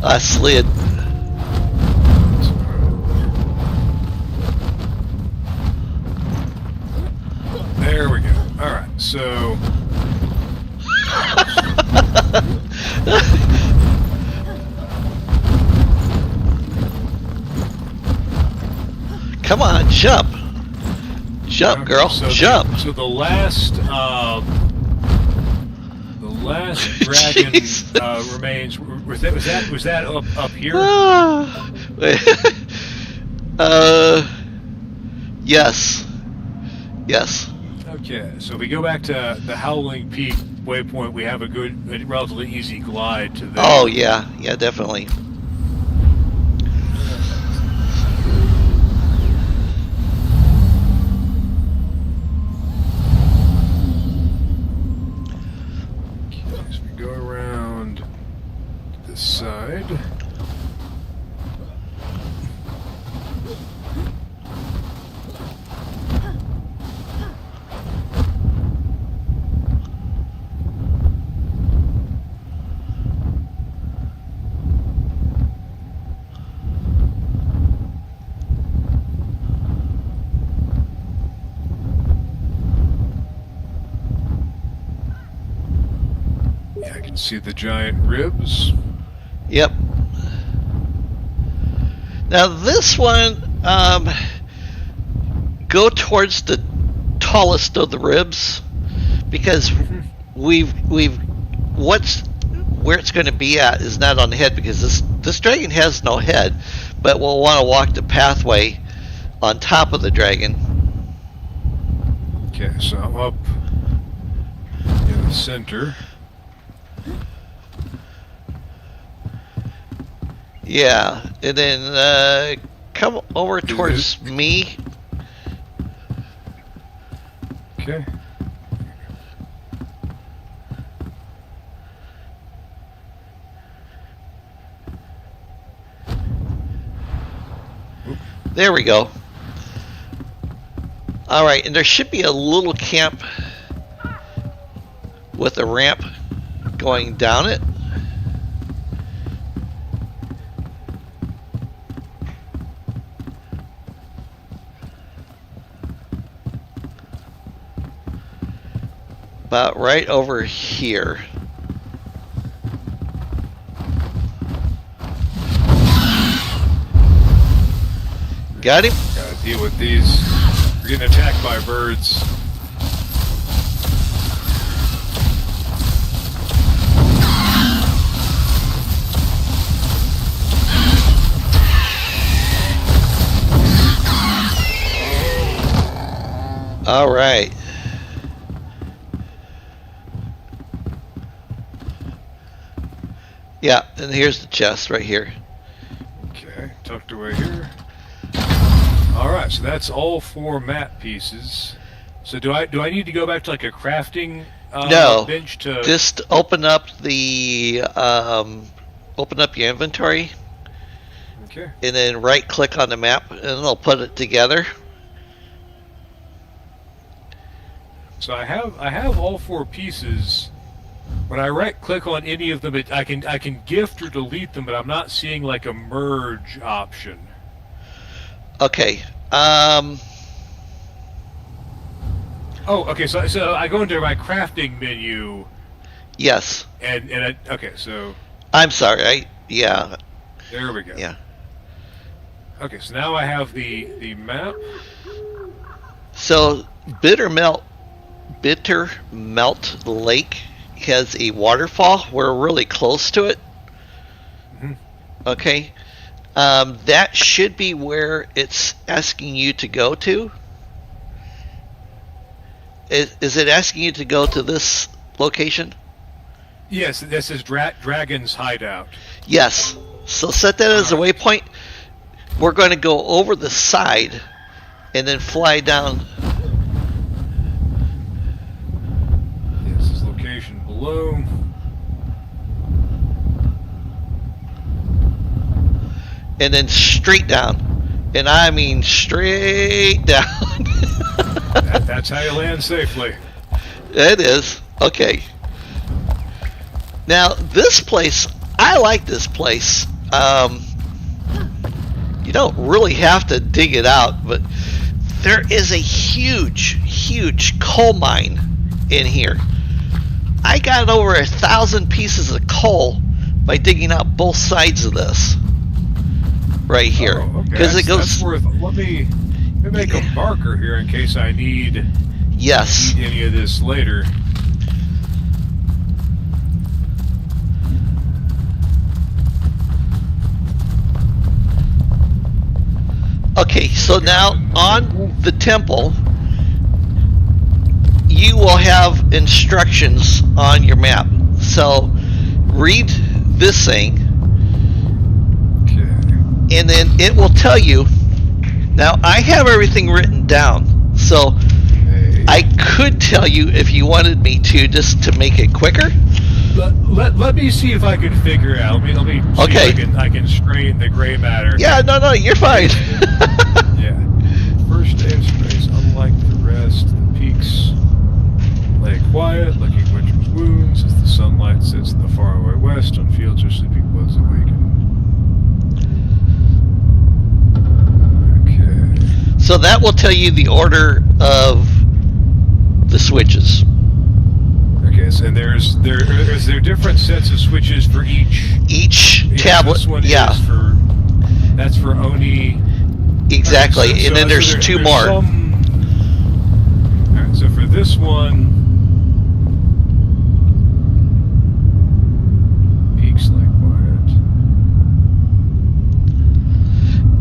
Speaker 1: I slid.
Speaker 3: There we go. Alright, so...
Speaker 1: Come on, jump. Jump, girl,
Speaker 3: so
Speaker 1: jump.
Speaker 3: So the last dragon
Speaker 1: Jeez.
Speaker 3: remains. Was that up here?
Speaker 1: Yes. Yes.
Speaker 3: Okay, so if we go back to the Howling Peak waypoint, we have a relatively easy glide to there.
Speaker 1: Oh, yeah. Yeah, definitely.
Speaker 3: Okay, so we go around this side. See the giant ribs.
Speaker 1: Yep. Now this one, go towards the tallest of the ribs, because where it's going to be at is not on the head, because this dragon has no head, but we'll want to walk the pathway on top of the dragon.
Speaker 3: Okay, so I'm up in the center.
Speaker 1: Yeah, and then come over towards me.
Speaker 3: Okay.
Speaker 1: There we go. All right, and there should be a little camp with a ramp going down it. About right over here. Got him?
Speaker 3: Gotta deal with these. We're getting attacked by birds.
Speaker 1: All right. Yeah, and here's the chest right here.
Speaker 3: Okay, tucked away here. Alright, so that's all 4 map pieces. So do I need to go back to like a crafting
Speaker 1: No,
Speaker 3: bench to
Speaker 1: just open up the open up your inventory.
Speaker 3: Okay.
Speaker 1: And then right click on the map and it'll put it together.
Speaker 3: So I have all 4 pieces. When I right click on any of them, I can gift or delete them, but I'm not seeing like a merge option.
Speaker 1: Okay.
Speaker 3: Oh, okay. So I go into my crafting menu.
Speaker 1: Yes.
Speaker 3: Okay. So
Speaker 1: I'm sorry. Yeah.
Speaker 3: there we go.
Speaker 1: Yeah.
Speaker 3: Okay. So now I have the map.
Speaker 1: So Bitter Melt Lake has a waterfall. We're really close to it.
Speaker 3: Mm-hmm.
Speaker 1: Okay. That should be where it's asking you to go to. Is it asking you to go to this location?
Speaker 3: Yes, this is Dragon's Hideout.
Speaker 1: Yes. So set that as a waypoint. We're going to go over the side and then fly down.
Speaker 3: This is location below.
Speaker 1: And then straight down. And I mean straight down.
Speaker 3: That's how you land safely.
Speaker 1: It is. Okay. Now, this place, I like this place. You don't really have to dig it out, but there is a huge coal mine in here. I got over 1,000 pieces of coal by digging out both sides of this. Right here.
Speaker 3: Because
Speaker 1: it goes.
Speaker 3: That's worth, let me make a marker here in case I need
Speaker 1: Yes.
Speaker 3: any of this later.
Speaker 1: Okay, so now on the temple, you will have instructions on your map. So read this thing, and then it will tell you. Now I have everything written down, so I could tell you if you wanted me to, just to make it quicker.
Speaker 3: Let me see if I can figure it out. Let me see if I can strain the gray matter.
Speaker 1: Yeah, no, you're fine.
Speaker 3: Yeah. First day of space, unlike the rest, the peaks lay quiet, licking winter's wounds as the sunlight sits in the faraway west on fields where sleeping buds awaken. Okay.
Speaker 1: So that will tell you the order of the switches.
Speaker 3: Okay, so is there different sets of switches for each
Speaker 1: tablet?
Speaker 3: This one
Speaker 1: yeah.
Speaker 3: Is that's for Oni.
Speaker 1: Exactly,
Speaker 3: right,
Speaker 1: and then there's two more.
Speaker 3: Alright, so for this one, peaks like quiet.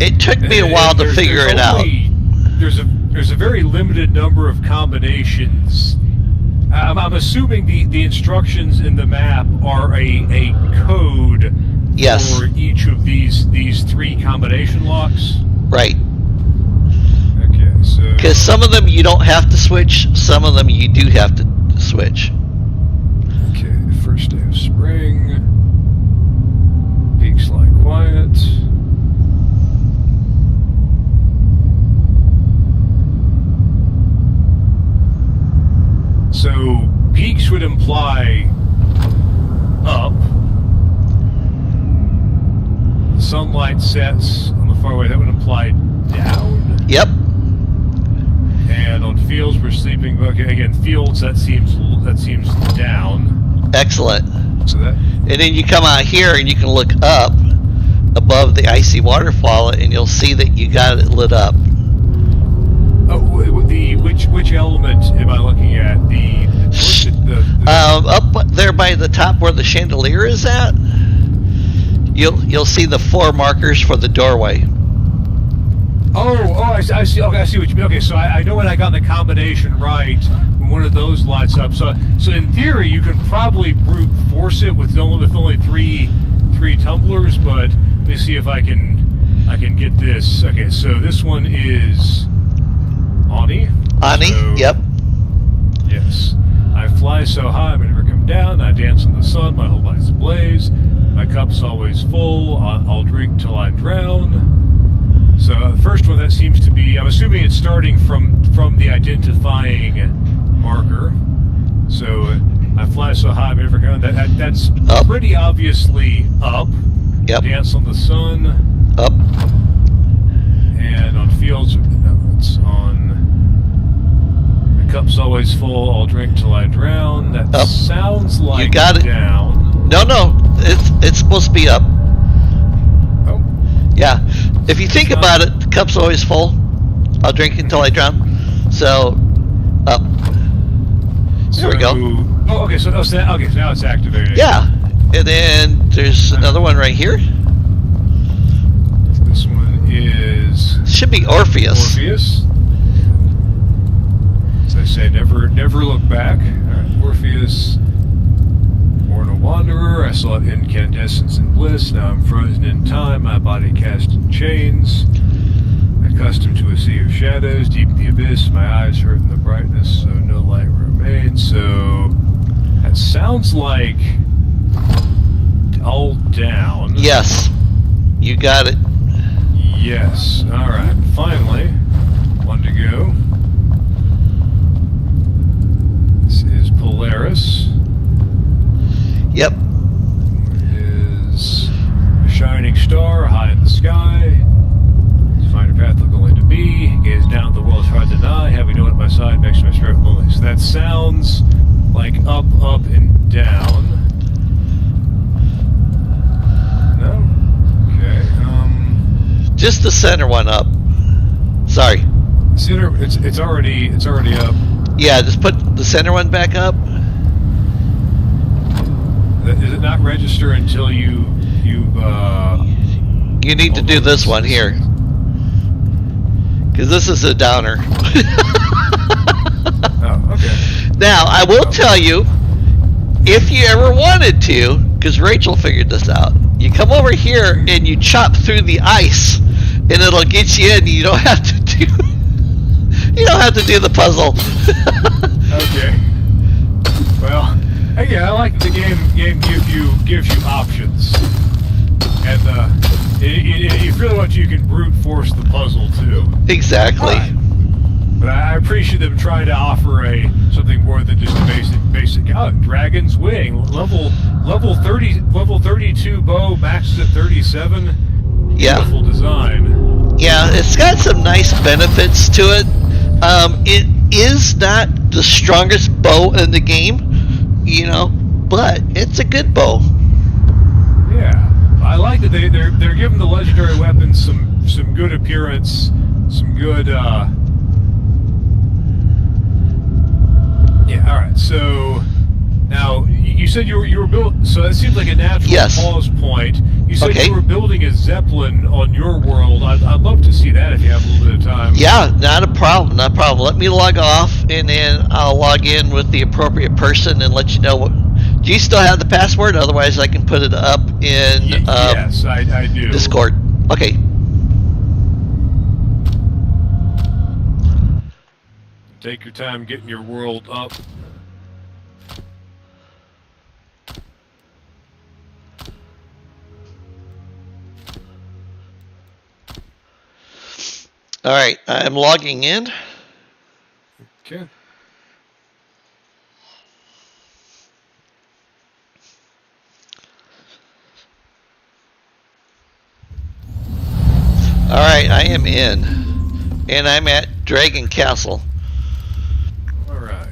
Speaker 1: It took me a while to figure it out.
Speaker 3: There's a very limited number of combinations. I'm assuming the instructions in the map are a code
Speaker 1: yes.
Speaker 3: for each of these three combination locks.
Speaker 1: Right.
Speaker 3: Okay, so
Speaker 1: because some of them you don't have to switch, some of them you do have to switch.
Speaker 3: Okay, first day of spring. Peaks like quiet. So peaks would imply up. The sunlight sets on the far way. That would imply down.
Speaker 1: Yep.
Speaker 3: And on fields we're sleeping. Okay, again, fields that seems down.
Speaker 1: Excellent.
Speaker 3: So that.
Speaker 1: And then you come out here and you can look up above the icy waterfall, and you'll see that you got it lit up.
Speaker 3: Oh, which element am I looking at?
Speaker 1: Up there by the top where the chandelier is at, you'll see the 4 markers for the doorway.
Speaker 3: I see. Okay, I see what you mean. Okay, so I know when I got the combination right when one of those lights up. So in theory, you can probably brute force it with only three tumblers. But let me see if I can get this. Okay, so this one is Ani.
Speaker 1: Yep.
Speaker 3: Yes. I fly so high, I never come down. I dance in the sun, my whole body's ablaze. My cup's always full. I'll drink till I drown. So the first one, that seems to be, I'm assuming it's starting from the identifying marker. So I fly so high, I never come down. That's
Speaker 1: up.
Speaker 3: Pretty obviously up.
Speaker 1: Yep.
Speaker 3: Dance on the sun.
Speaker 1: Up.
Speaker 3: And on fields, no, it's on. Cup's always full. I'll drink till I drown. That
Speaker 1: up.
Speaker 3: Sounds like
Speaker 1: you got it.
Speaker 3: Down.
Speaker 1: No, it's supposed to be up.
Speaker 3: Oh.
Speaker 1: Yeah. If you think about it, the cup's always full. I'll drink until I drown. So, up. There we go.
Speaker 3: Oh, okay. So now it's activated.
Speaker 1: Yeah. And then there's another one right here.
Speaker 3: This one is.
Speaker 1: Should be Orpheus.
Speaker 3: Orpheus. As I say, never look back. Orpheus, born a wanderer, I sought incandescence and bliss. Now I'm frozen in time, my body cast in chains. Accustomed to a sea of shadows, deep in the abyss, my eyes hurt in the brightness, so no light remains. So that sounds like all down.
Speaker 1: Yes, you got it.
Speaker 3: Yes. All right. Finally, one to go. This is Polaris.
Speaker 1: Yep.
Speaker 3: It is a shining star high in the sky. To find a path look only to be. Gaze down at the world's hard to deny. Having no one at my side makes my spirit lonely. So that sounds like up, and down. No? Okay.
Speaker 1: Just the center one up. Sorry.
Speaker 3: Center. It's already up.
Speaker 1: Yeah, just put the center one back up.
Speaker 3: Does it not register until you
Speaker 1: need to do this one here, because this is a downer.
Speaker 3: Oh, okay.
Speaker 1: Now, I will tell you, if you ever wanted to, because Rachel figured this out, you come over here and you chop through the ice, and it'll get you in. You don't have to do the puzzle.
Speaker 3: Okay. Well, again, I like the game gives you options, and if you really want, you can brute force the puzzle too.
Speaker 1: Exactly.
Speaker 3: But I appreciate them trying to offer something more than just a basic. Oh, Dragon's Wing, level 32 bow, maxes at 37.
Speaker 1: Yeah.
Speaker 3: Beautiful design.
Speaker 1: Yeah, it's got some nice benefits to it. It is not the strongest bow in the game, but it's a good bow.
Speaker 3: Yeah, I like that they're giving the legendary weapons some good appearance, some good. Yeah, all right. So now you said you were built. So that seems like a natural pause point. You said you were building a Zeppelin on your world. I'd love to see that if you have a little bit of time.
Speaker 1: Yeah, not a problem. Not a problem. Let me log off, and then I'll log in with the appropriate person and let you know what. Do you still have the password? Otherwise, I can put it up in
Speaker 3: yes, I do.
Speaker 1: Discord. Okay.
Speaker 3: Take your time getting your world up.
Speaker 1: All right, I'm logging in.
Speaker 3: Okay.
Speaker 1: All right, I am in, and I'm at Dragon Castle.
Speaker 3: All right.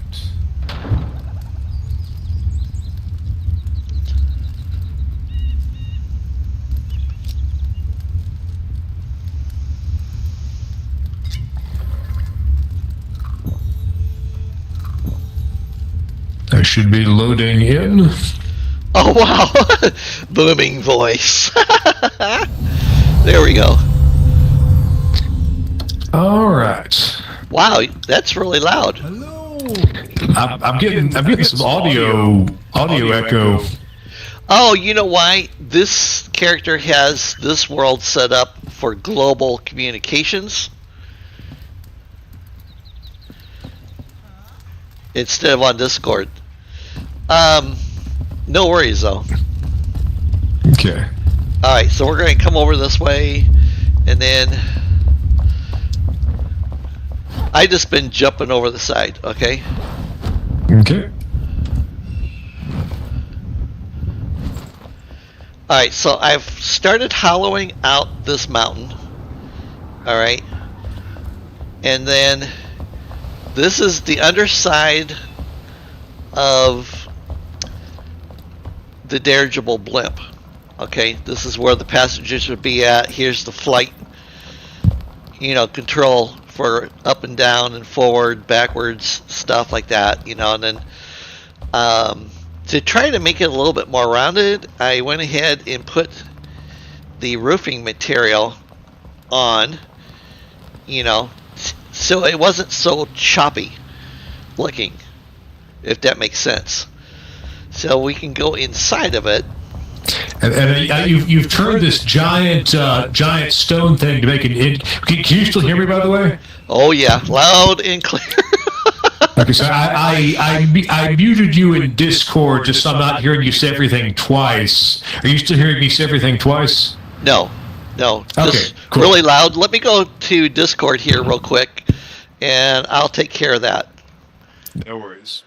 Speaker 3: I should be loading in.
Speaker 1: Oh wow, booming voice. There we go.
Speaker 3: All right.
Speaker 1: Wow, that's really loud.
Speaker 3: Hello. I'm getting some audio echo.
Speaker 1: Oh, you know why? This character has this world set up for global communications instead of on Discord. No worries though.
Speaker 3: Okay.
Speaker 1: Alright, so we're going to come over this way, and then I just been jumping over the side, okay?
Speaker 3: Okay.
Speaker 1: Alright, so I've started hollowing out this mountain. Alright. And then this is the underside of the dirigible blimp. Okay, this is where the passengers would be at. Here's the flight, control for up and down and forward, backwards, stuff like that, and then to try to make it a little bit more rounded, I went ahead and put the roofing material on, so it wasn't so choppy looking, if that makes sense. So we can go inside of it.
Speaker 3: And you've turned this giant stone thing to make it. Can you still hear me, by the way?
Speaker 1: Oh yeah, loud and clear.
Speaker 3: Okay, so I muted you in Discord just so I'm not hearing you say everything twice. Are you still hearing me say everything twice?
Speaker 1: No.
Speaker 3: Okay,
Speaker 1: just
Speaker 3: cool.
Speaker 1: Really loud. Let me go to Discord here real quick, and I'll take care of that.
Speaker 3: No worries.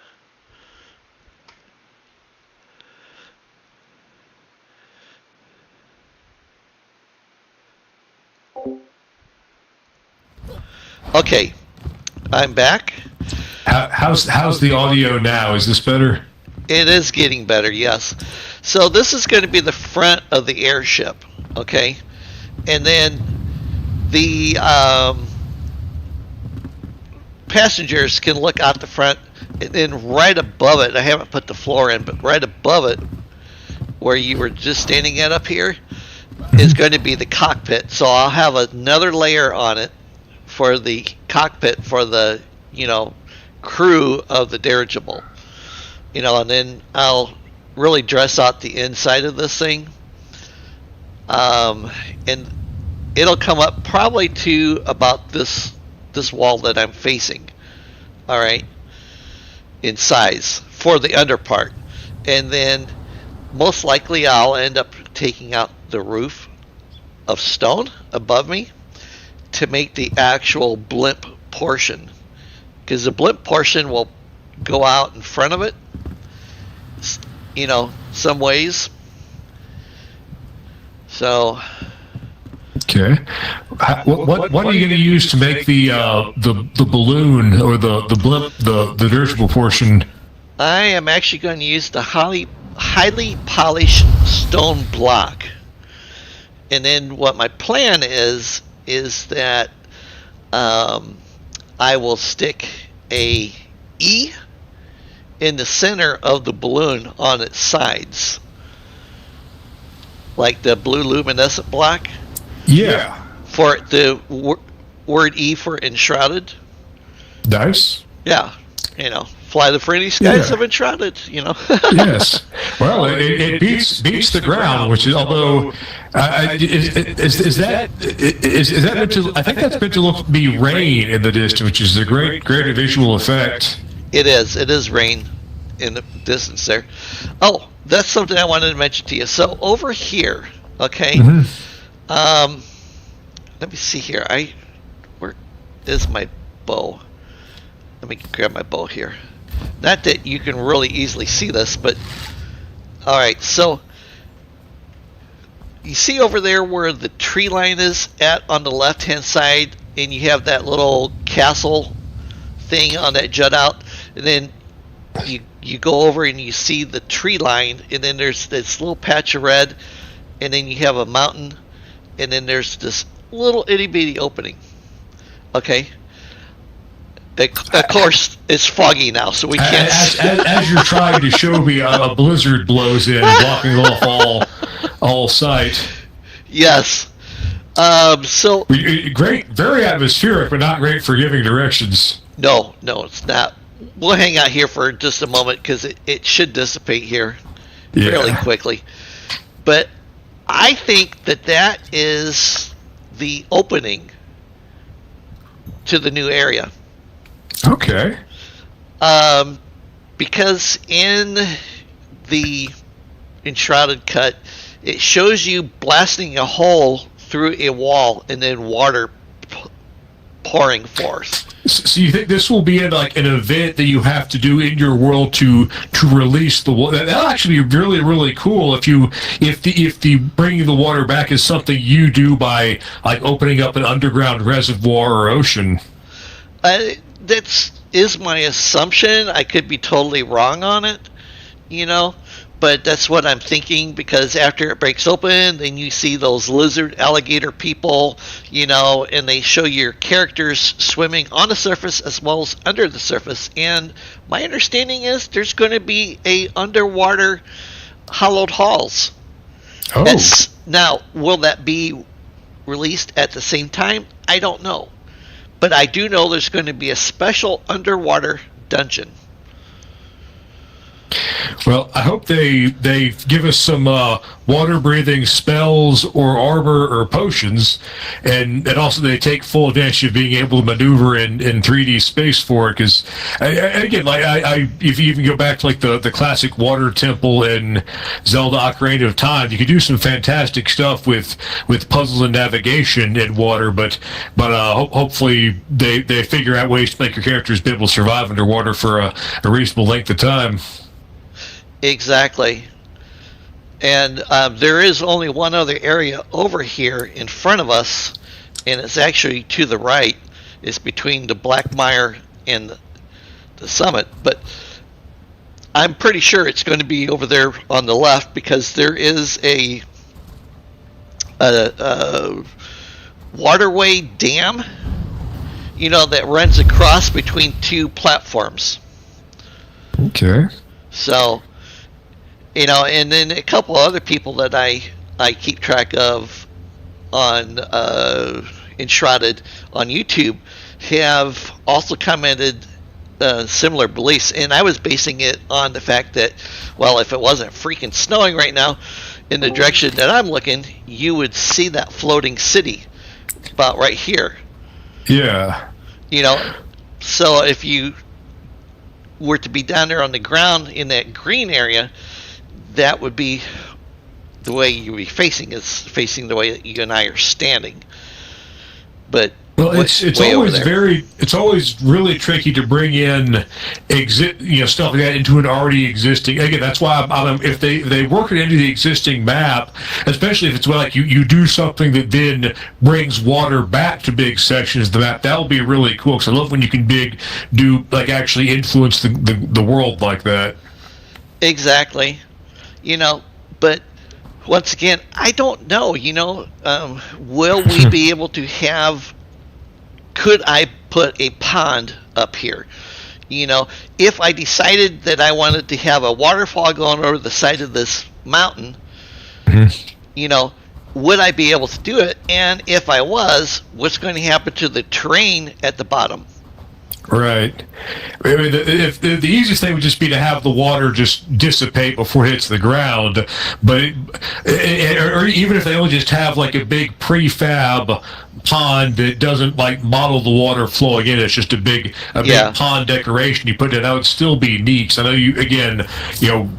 Speaker 1: Okay, I'm back.
Speaker 3: How's the audio now? Is this better?
Speaker 1: It is getting better, yes. So this is going to be the front of the airship, okay? And then the passengers can look out the front, and then right above it, I haven't put the floor in, but right above it, where you were just standing at up here, is going to be the cockpit. So I'll have another layer on it for the cockpit for the, crew of the dirigible. And then I'll really dress out the inside of this thing. And it'll come up probably to about this wall that I'm facing. All right, in size for the under part. And then most likely I'll end up taking out the roof of stone above me to make the actual blimp portion, because the blimp portion will go out in front of it, some ways. So
Speaker 4: okay, what are you going to use to make the balloon or the blimp, the dirigible portion?
Speaker 1: I am actually going to use the highly polished stone block. And then what my plan is that I will stick a E in the center of the balloon on its sides, like the blue luminescent block.
Speaker 4: Yeah.
Speaker 1: For the word E for Enshrouded.
Speaker 4: Nice.
Speaker 1: Yeah. Fly the friendly skies of Enshrouded,
Speaker 4: Yes. Well, it beats the ground, which is, although is that meant to, I think that's meant to be rain in the distance, which is a great visual effect.
Speaker 1: It is rain in the distance there. Oh, that's something I wanted to mention to you. So over here, okay. Mm-hmm. Let me see here. Where is my bow? Let me grab my bow here. Not that you can really easily see this, but all right. So you see over there where the tree line is at on the left-hand side, and you have that little castle thing on that jut out, and then you go over and you see the tree line, and then there's this little patch of red, and then you have a mountain, and then there's this little itty-bitty opening. Okay. Of course, it's foggy now, so we can't.
Speaker 4: As you're trying to show me, a blizzard blows in, blocking off all sight.
Speaker 1: Yes. So
Speaker 4: great, very atmospheric, but not great for giving directions.
Speaker 1: No, it's not. We'll hang out here for just a moment because it should dissipate here fairly quickly. But I think that is the opening to the new area.
Speaker 4: Okay.
Speaker 1: Because in the Enshrouded cut, it shows you blasting a hole through a wall and then water pouring forth.
Speaker 4: So you think this will be an event that you have to do in your world to release the water? That'll actually be really, really cool if the bringing the water back is something you do by opening up an underground reservoir or ocean.
Speaker 1: That is my assumption. I could be totally wrong on it, but that's what I'm thinking, because after it breaks open, then you see those lizard alligator people, and they show your characters swimming on the surface as well as under the surface. And my understanding is there's going to be a underwater hollowed halls.
Speaker 4: Oh.
Speaker 1: Now, will that be released at the same time? I don't know. But I do know there's going to be a special underwater dungeon.
Speaker 4: Well, I hope they give us some water-breathing spells or armor or potions, and also they take full advantage of being able to maneuver in 3D space for it. Because again, if you even go back to the classic water temple in Zelda: Ocarina of Time, you could do some fantastic stuff with puzzle and navigation in water. But hopefully they figure out ways to make your characters be able to survive underwater for a reasonable length of time.
Speaker 1: Exactly. And there is only one other area over here in front of us, and it's actually to the right. It's between the Black Mire and the summit, but I'm pretty sure it's going to be over there on the left, because there is a waterway dam, that runs across between two platforms.
Speaker 4: Okay.
Speaker 1: So, and then a couple other people that I keep track of on Enshrouded on YouTube have also commented similar beliefs, and I was basing it on the fact that, well, if it wasn't freaking snowing right now, in the direction that I'm looking, you would see that floating city about right here.
Speaker 4: Yeah.
Speaker 1: So if you were to be down there on the ground in that green area, that would be the way you would be facing, is facing the way that you and I are standing. But
Speaker 4: well, it's always really tricky to bring in stuff like that into an already existing. Again, that's why if they work it into the existing map, especially if it's like you do something that then brings water back to big sections of the map, that will be really cool. Because I love when you can actually influence the world like that.
Speaker 1: Exactly, but. Once again, I don't know, will we be able to have, could I put a pond up here? If I decided that I wanted to have a waterfall going over the side of this mountain, would I be able to do it? And if I was, what's going to happen to the terrain at the bottom?
Speaker 4: Right. I mean, the easiest thing would just be to have the water just dissipate before it hits the ground, but or even if they only just have like a big prefab pond that doesn't like model the water flowing in, it's just a big pond decoration you put in, that would still be neat. So I know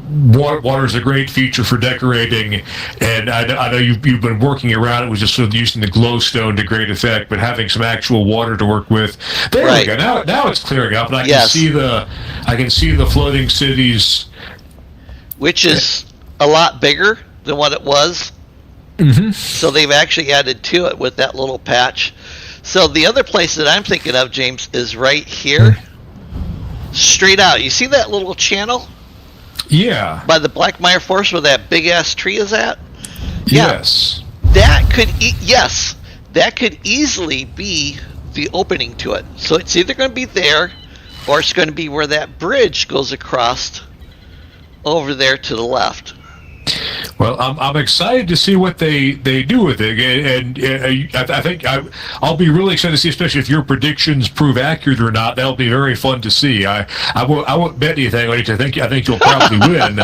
Speaker 4: water is a great feature for decorating, and I know you've been working around it with just sort of using the glowstone to great effect, but having some actual water to work with. There we go. Now it's clearing up, and I can see the floating cities,
Speaker 1: which is a lot bigger than what it was.
Speaker 4: Mm-hmm.
Speaker 1: So they've actually added to it with that little patch. So the other place that I'm thinking of, James, is right here, straight out. You see that little channel?
Speaker 4: Yeah.
Speaker 1: By the Blackmire Forest where that big ass tree is at?
Speaker 4: Yes.
Speaker 1: Yeah. That could easily be the opening to it. So it's either going to be there, or it's going to be where that bridge goes across over there to the left.
Speaker 4: Well, I'm excited to see what they do with it, and I think I'll be really excited to see, especially if your predictions prove accurate or not. That'll be very fun to see. I won't bet anything on it. I think you'll probably win,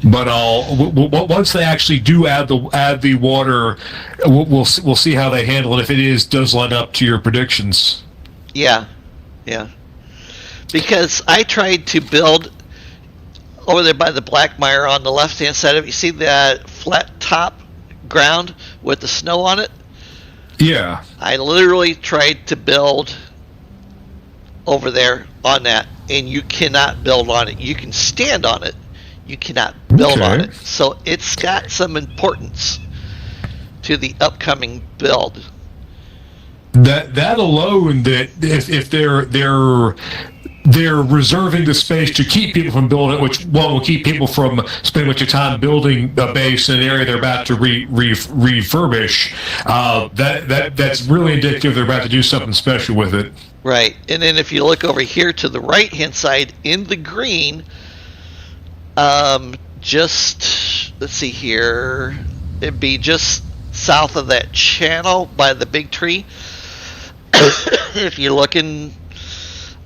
Speaker 4: but once they actually do add the water, we'll see how they handle it. If it does line up to your predictions.
Speaker 1: Yeah. Because I tried to build over there by the Blackmire on the left-hand side of it. You see that flat top ground with the snow on it?
Speaker 4: Yeah.
Speaker 1: I literally tried to build over there on that, and you cannot build on it. You can stand on it. You cannot build on it. So it's got some importance to the upcoming build.
Speaker 4: That alone, that if they're reserving the space to keep people from building, which will keep people from spending much of time building a base in an area they're about to refurbish. That's really indicative they're about to do something special with it.
Speaker 1: Right, and then if you look over here to the right-hand side in the green, just let's see here, it'd be just south of that channel by the big tree. If you're looking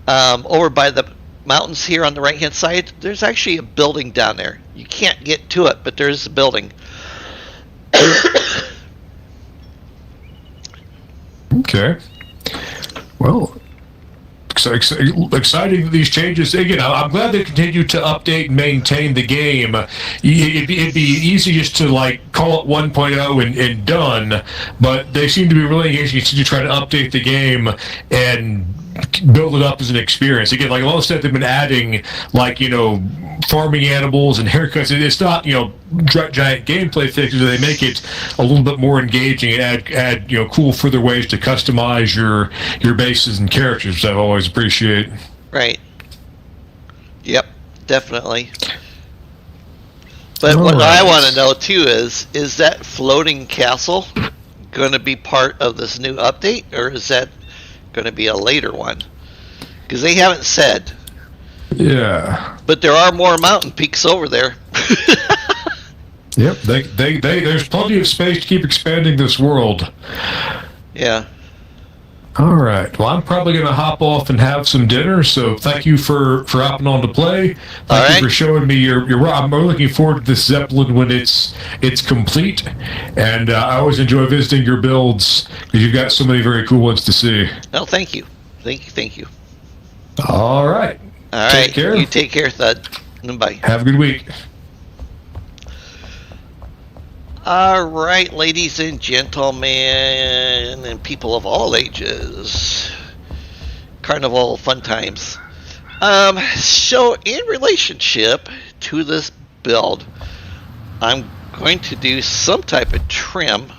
Speaker 1: over by the mountains here on the right hand side, there's actually a building down there. You can't get to it, but there's a building.
Speaker 4: Okay. Well, exciting, these changes. Again, I'm glad they continue to update and maintain the game. It'd be easy just to call it 1.0 and done, but they seem to be really engaging to try to update the game and build it up as an experience. Again, a lot of stuff they've been adding, farming animals and haircuts. It's not giant gameplay fixes. They make it a little bit more engaging and add cool further ways to customize your bases and characters, which I always appreciate.
Speaker 1: Right. Yep, definitely. But what I want to know too is that floating castle going to be part of this new update, or is that going to be a later one? Because they haven't said.
Speaker 4: Yeah.
Speaker 1: But there are more mountain peaks over there.
Speaker 4: Yep. There's plenty of space to keep expanding this world.
Speaker 1: Yeah.
Speaker 4: All right. Well, I'm probably going to hop off and have some dinner. So thank you for hopping on to play. Thank you for showing me your. I'm looking forward to this Zeppelin when it's complete. And I always enjoy visiting your builds because you've got so many very cool ones to see.
Speaker 1: Oh, thank you. Thank you.
Speaker 4: All right. Take care.
Speaker 1: You take care, Thud. Bye.
Speaker 4: Have a good week.
Speaker 1: All right, ladies and gentlemen, and people of all ages, carnival fun times. So in relationship to this build, I'm going to do some type of trim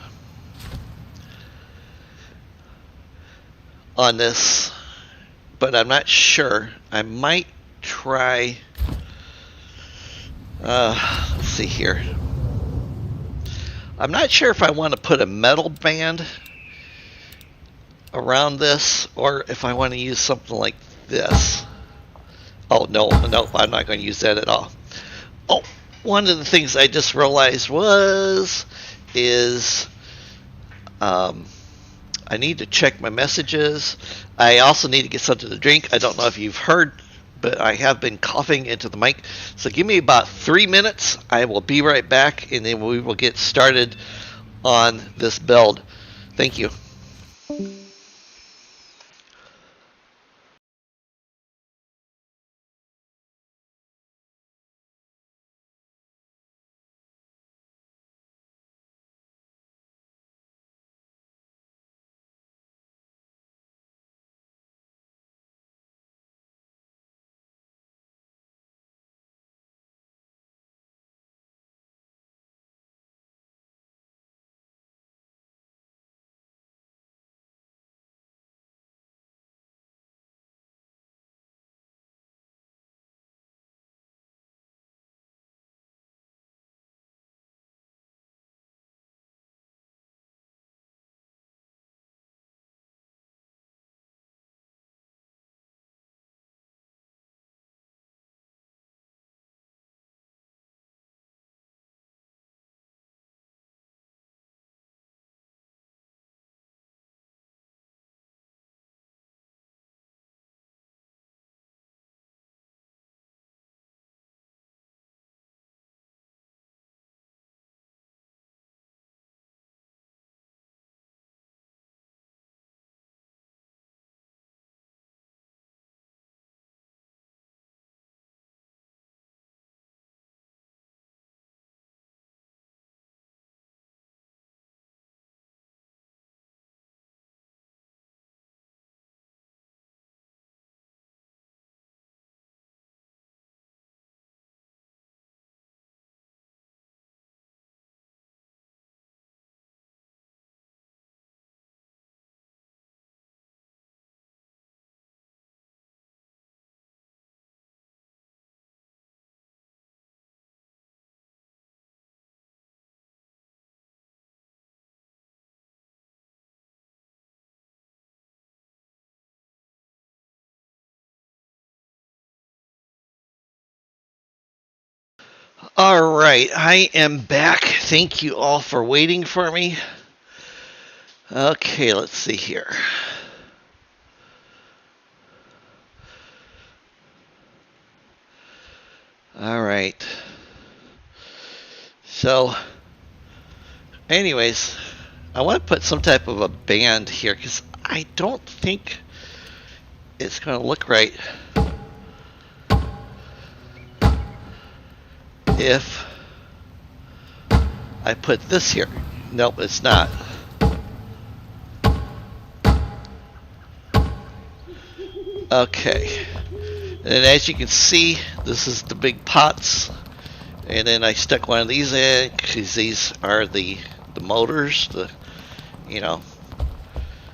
Speaker 1: on this, but I'm not sure. I might try. Let's see here. I'm not sure if I want to put a metal band around this or if I want to use something like this. Oh, no, I'm not going to use that at all. Oh, one of the things I just realized is I need to check my messages. I also need to get something to drink. I don't know if you've heard, but I have been coughing into the mic. So give me about 3 minutes. I will be right back, and then we will get started on this build. Thank you. All right, I am back. Thank you all for waiting for me. Okay, let's see here. All right. So, anyways, I want to put some type of a band here because I don't think it's going to look right if I put this here. Nope, it's not. Okay. And as you can see, this is the big pots. And then I stuck one of these in because these are the motors,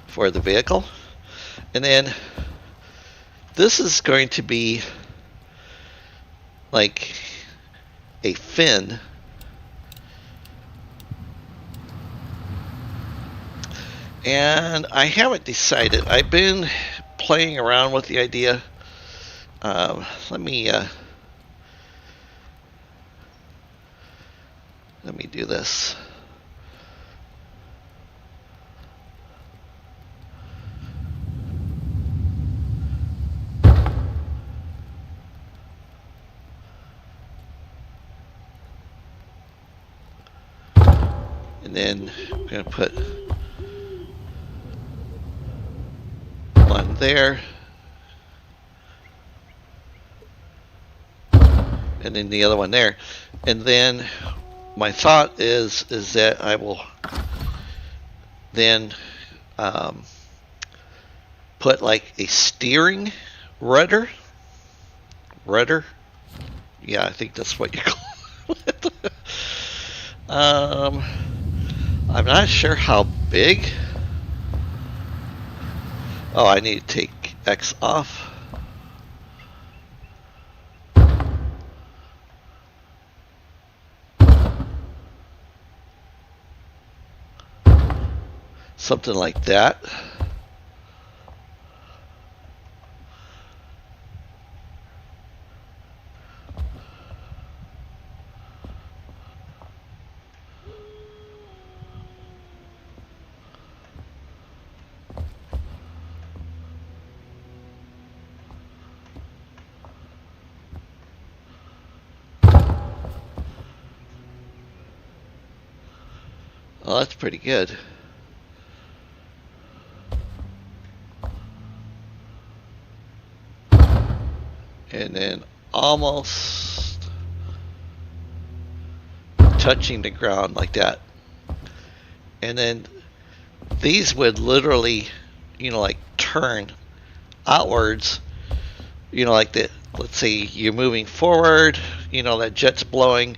Speaker 1: for the vehicle. And then this is going to be like a fin. And I haven't decided. I've been playing around with the idea. Let me do this. And then I'm going to put one there. And then the other one there. And then my thought is that I will then put like a steering rudder. Yeah, I think that's what you call it. I'm not sure how big. Oh, I need to take X off. Something like that. Oh, that's pretty good. And then almost touching the ground like that. And then these would literally, like turn outwards, like that. Let's say you're moving forward, that jet's blowing,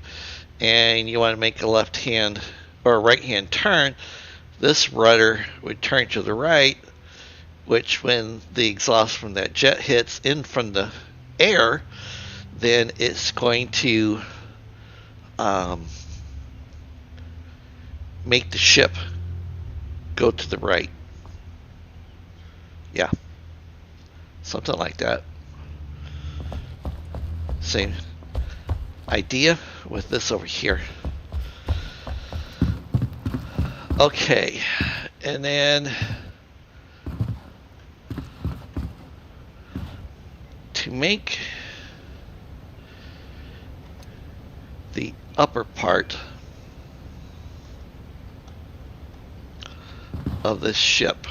Speaker 1: and you want to make a left hand or a right hand turn. This rudder would turn to the right, which when the exhaust from that jet hits in from the air, then it's going to make the ship go to the right. Yeah, something like that. Same idea with this over here. Okay, and then to make the upper part of this ship,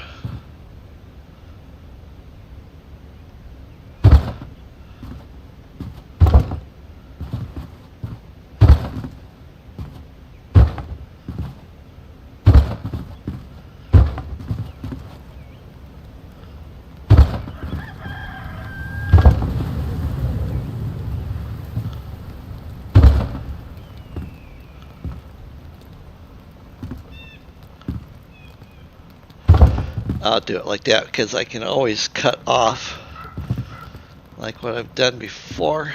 Speaker 1: I'll do it like that because I can always cut off like what I've done before.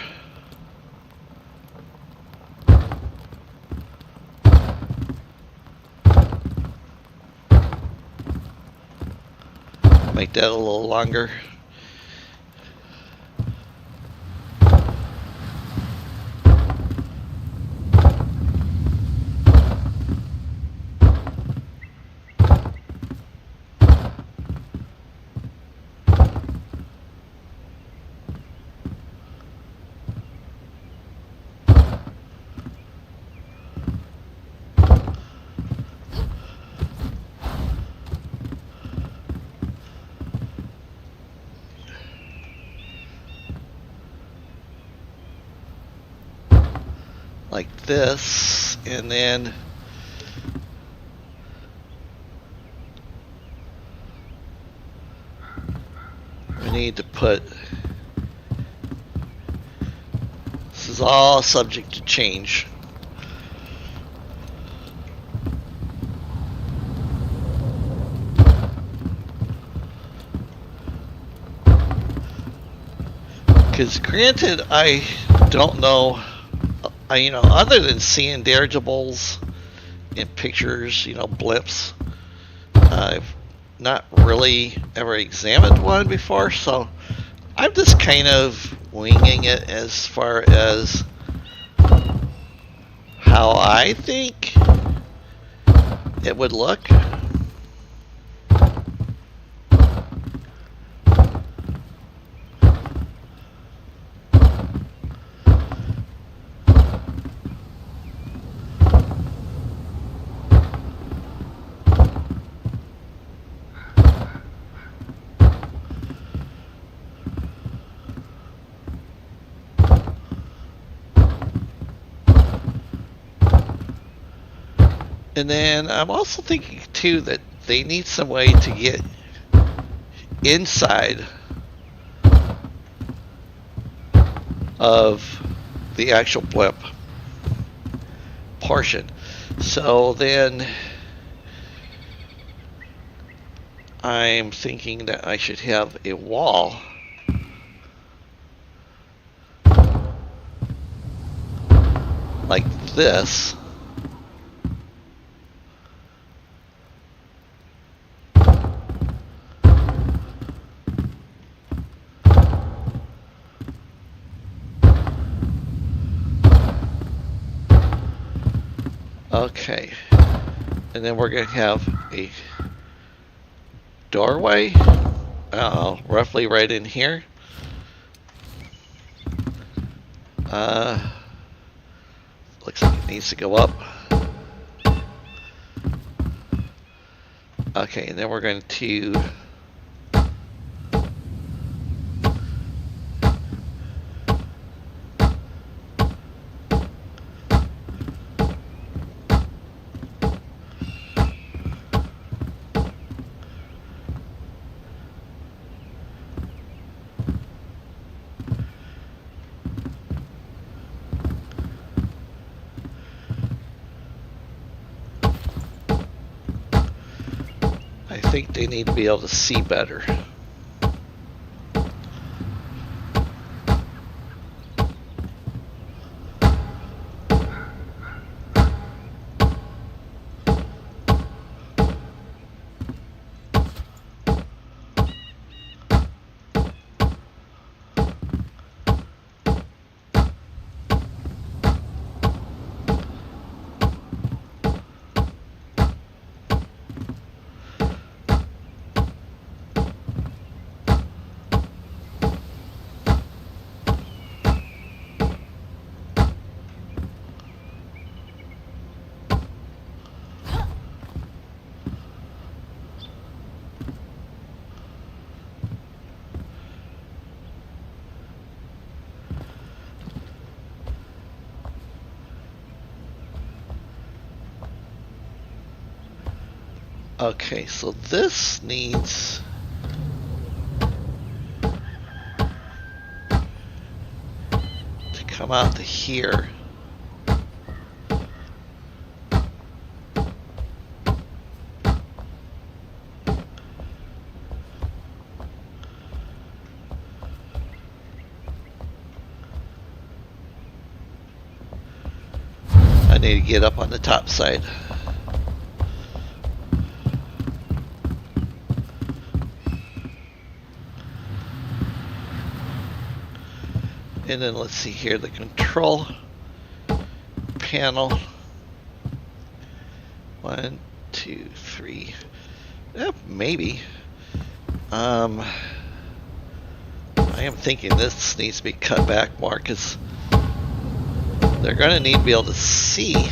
Speaker 1: Make that a little longer. Like this, and then we need to put, this is all subject to change. Because granted, I don't know, other than seeing dirigibles in pictures, blips, I've not really ever examined one before, so I'm just kind of winging it as far as how I think it would look. And then I'm also thinking too that they need some way to get inside of the actual blimp portion. So then I'm thinking that I should have a wall like this. Okay, and then we're going to have a doorway, roughly right in here. Looks like it needs to go up. Okay, and then we're going to I think they need to be able to see better. Okay, so this needs to come out to here. I need to get up on the top side. And then let's see here, the control panel. 1, 2, 3. Maybe. I am thinking this needs to be cut back more because they're going to need to be able to see.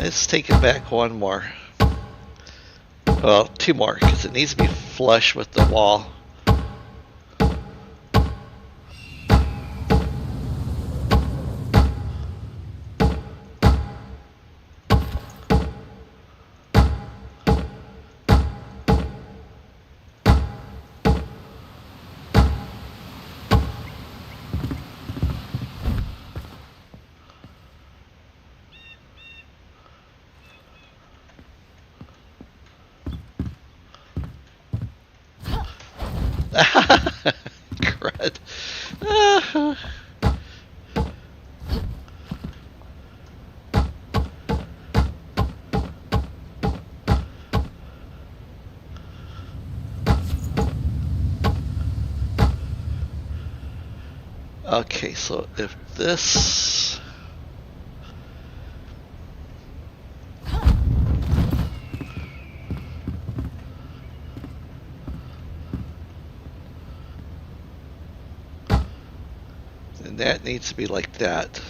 Speaker 1: Let's take it back one more. Well, two more, because it needs to be flush with the wall. Crud. Okay, so if this that needs to be like that.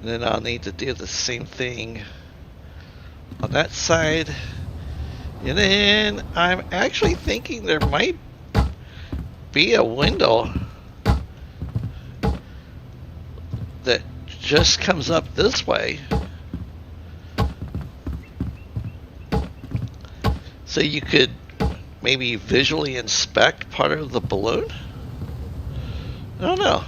Speaker 1: And then I'll need to do the same thing on that side. And then I'm actually thinking there might be a window that just comes up this way. So you could maybe visually inspect part of the balloon? I don't know.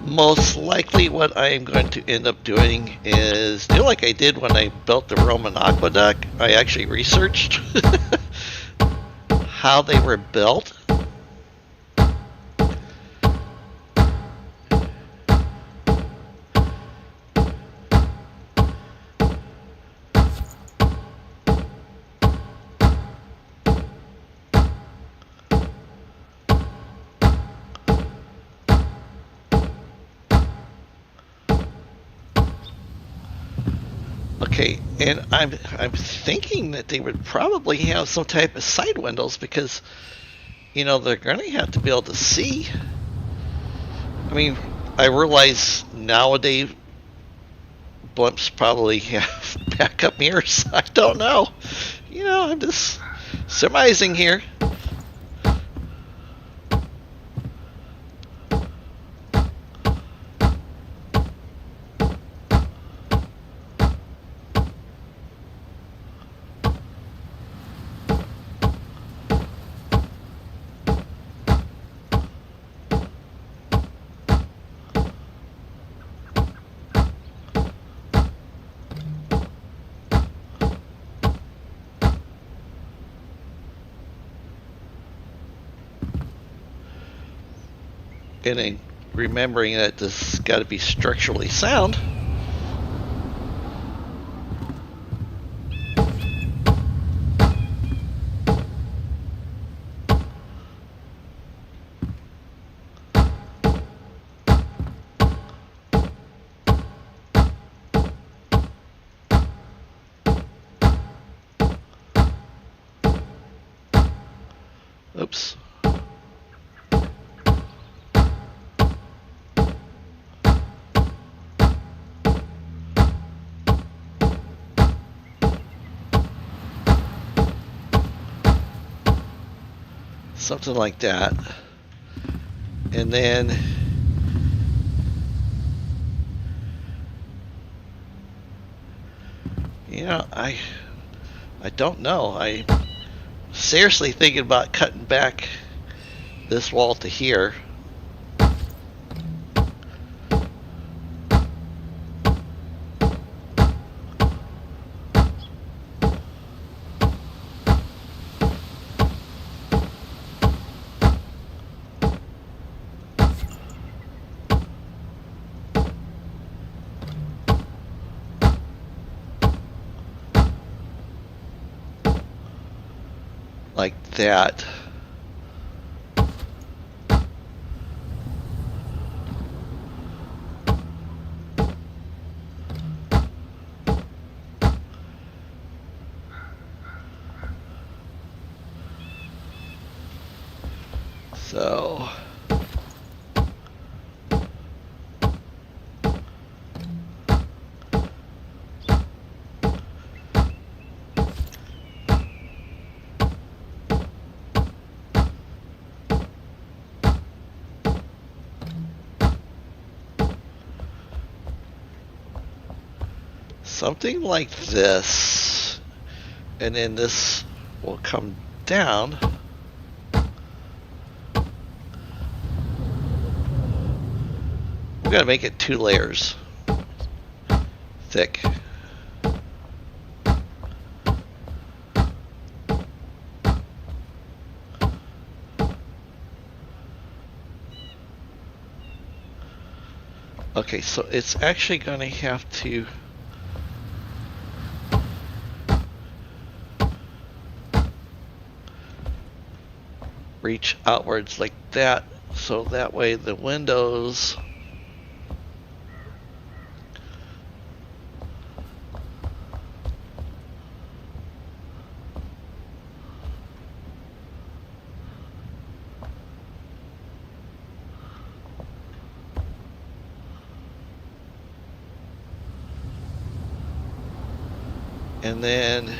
Speaker 1: Most likely what I am going to end up doing is do like I did when I built the Roman aqueduct. I actually researched how they were built. Okay, and I'm thinking that they would probably have some type of side windows because, you know, they're going to have to be able to see. I mean, I realize nowadays blimps probably have backup mirrors. I don't know. You know, I'm just surmising here. And then remembering that this has got to be structurally sound. Oops. Something like that. And then you know, I don't know. I'm seriously thinking about cutting back this wall to here. Like that. So something like this, and then this will come down. We're gonna make it 2 layers thick. Okay, so it's actually going to have to reach outwards like that, so that way the windows and then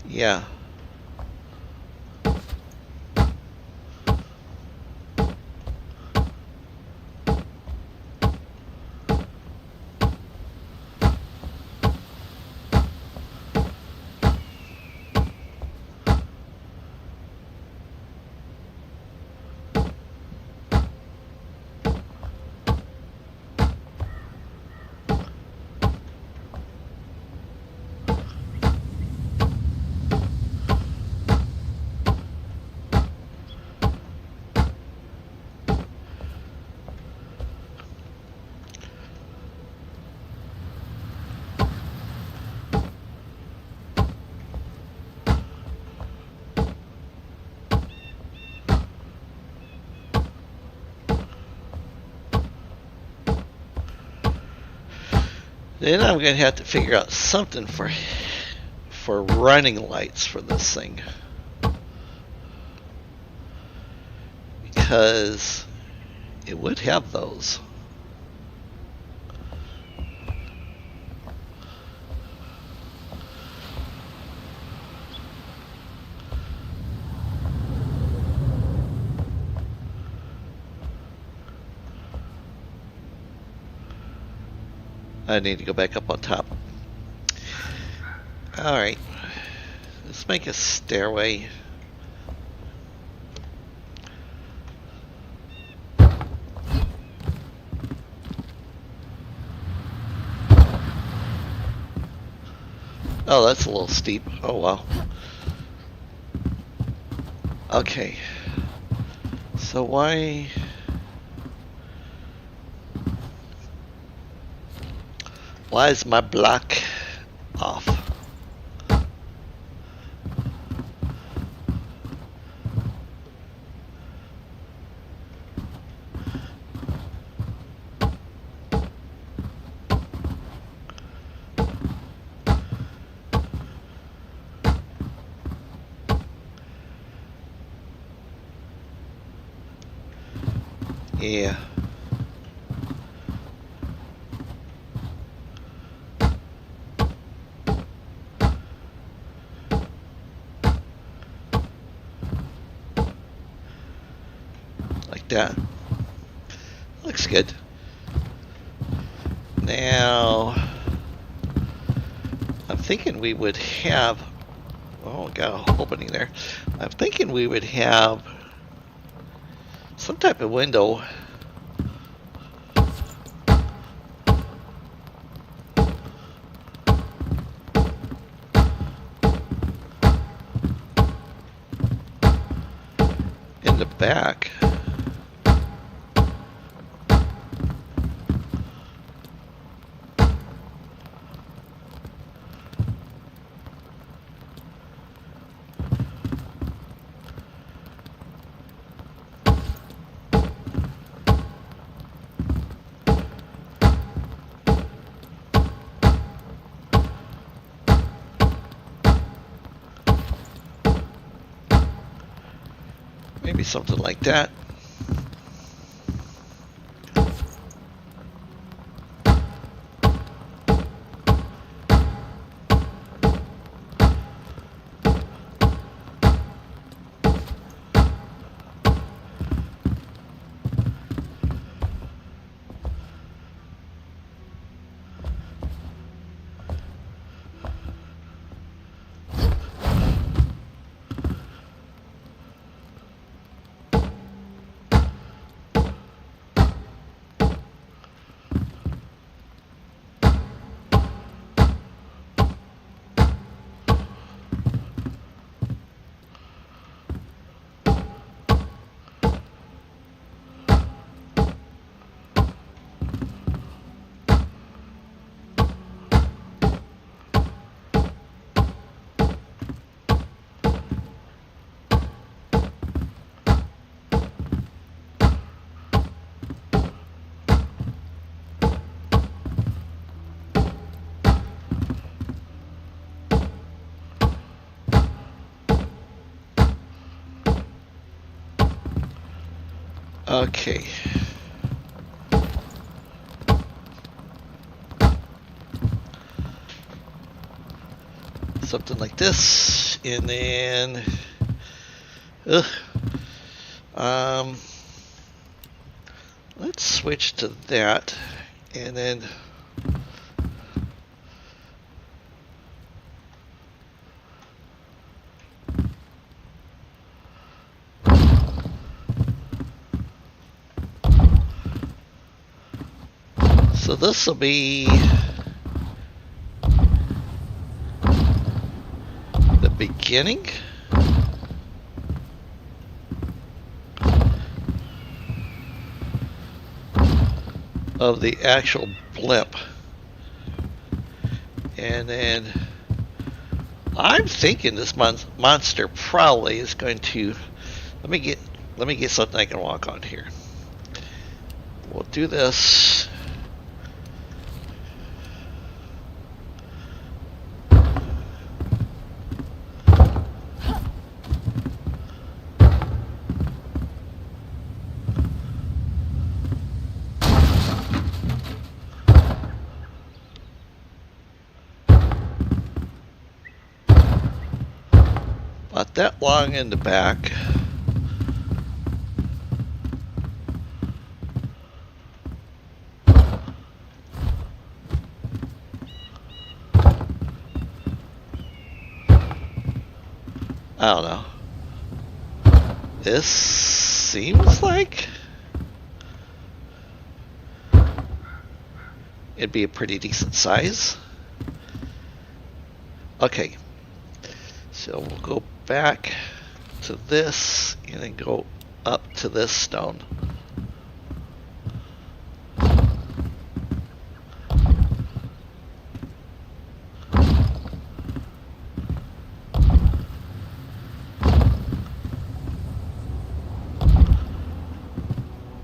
Speaker 1: yeah. Then I'm going to have to figure out something for running lights for this thing, because it would have those. I need to go back up on top. Alright. Let's make a stairway. Oh, that's a little steep. Oh, wow. Okay. So why is my block off? Yeah. That looks good. Now I'm thinking we would have, oh, got an opening there. I'm thinking we would have some type of window in the back. Maybe something like that. Okay. Something like this, and then let's switch to that, and then so this will be the beginning. Of the actual blimp. And then I'm thinking this monster probably is going to let me get something I can walk on here. We'll do this. Not that long in the back. I don't know. This seems like it'd be a pretty decent size. Okay. So we'll go back to this and then go up to this stone.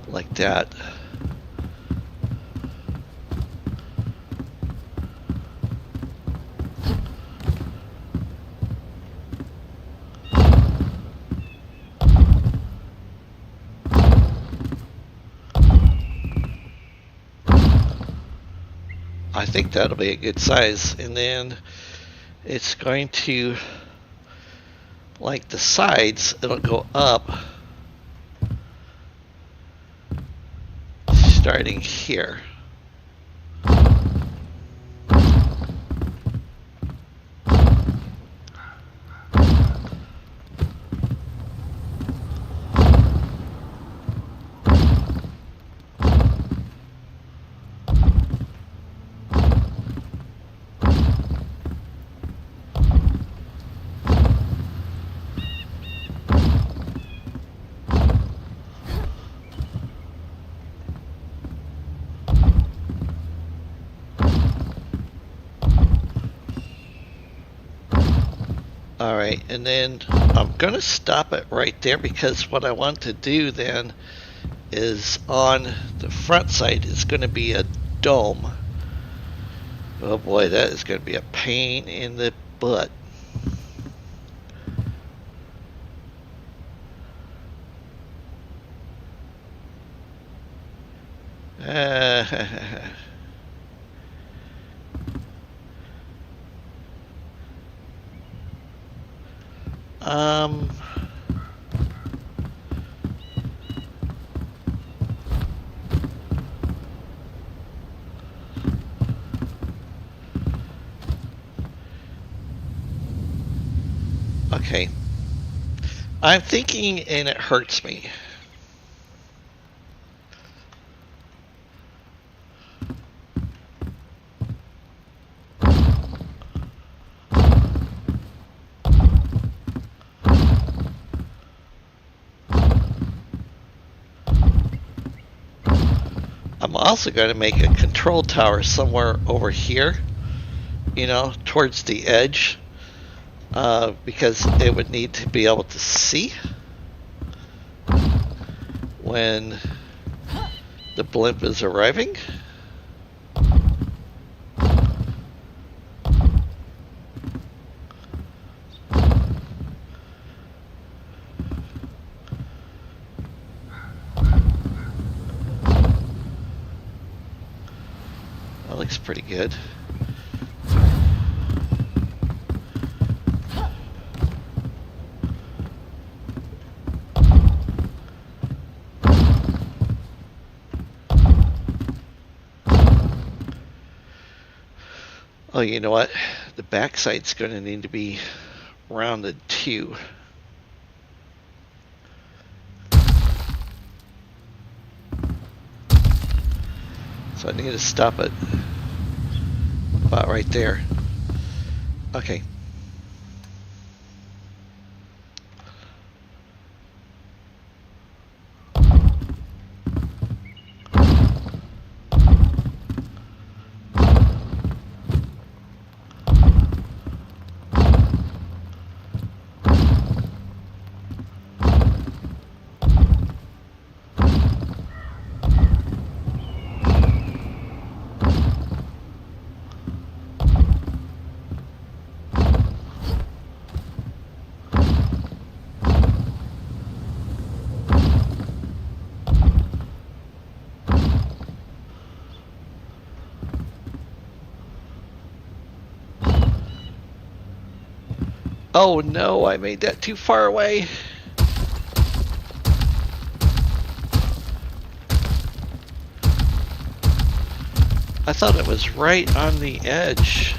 Speaker 1: Like that. I think that'll be a good size, and then it's going to, like the sides, it'll go up starting here. Alright, and then I'm going to stop it right there because what I want to do then is on the front side is going to be a dome. Oh boy, that is going to be a pain in the butt. Okay. I'm thinking, and it hurts me. I'm also going to make a control tower somewhere over here, you know, towards the edge, because it would need to be able to see when the blimp is arriving. looks pretty good. Oh, you know what? The backside's going to need to be rounded too. So I need to stop it about right there. Okay. Oh no, I made that too far away. I thought it was right on the edge.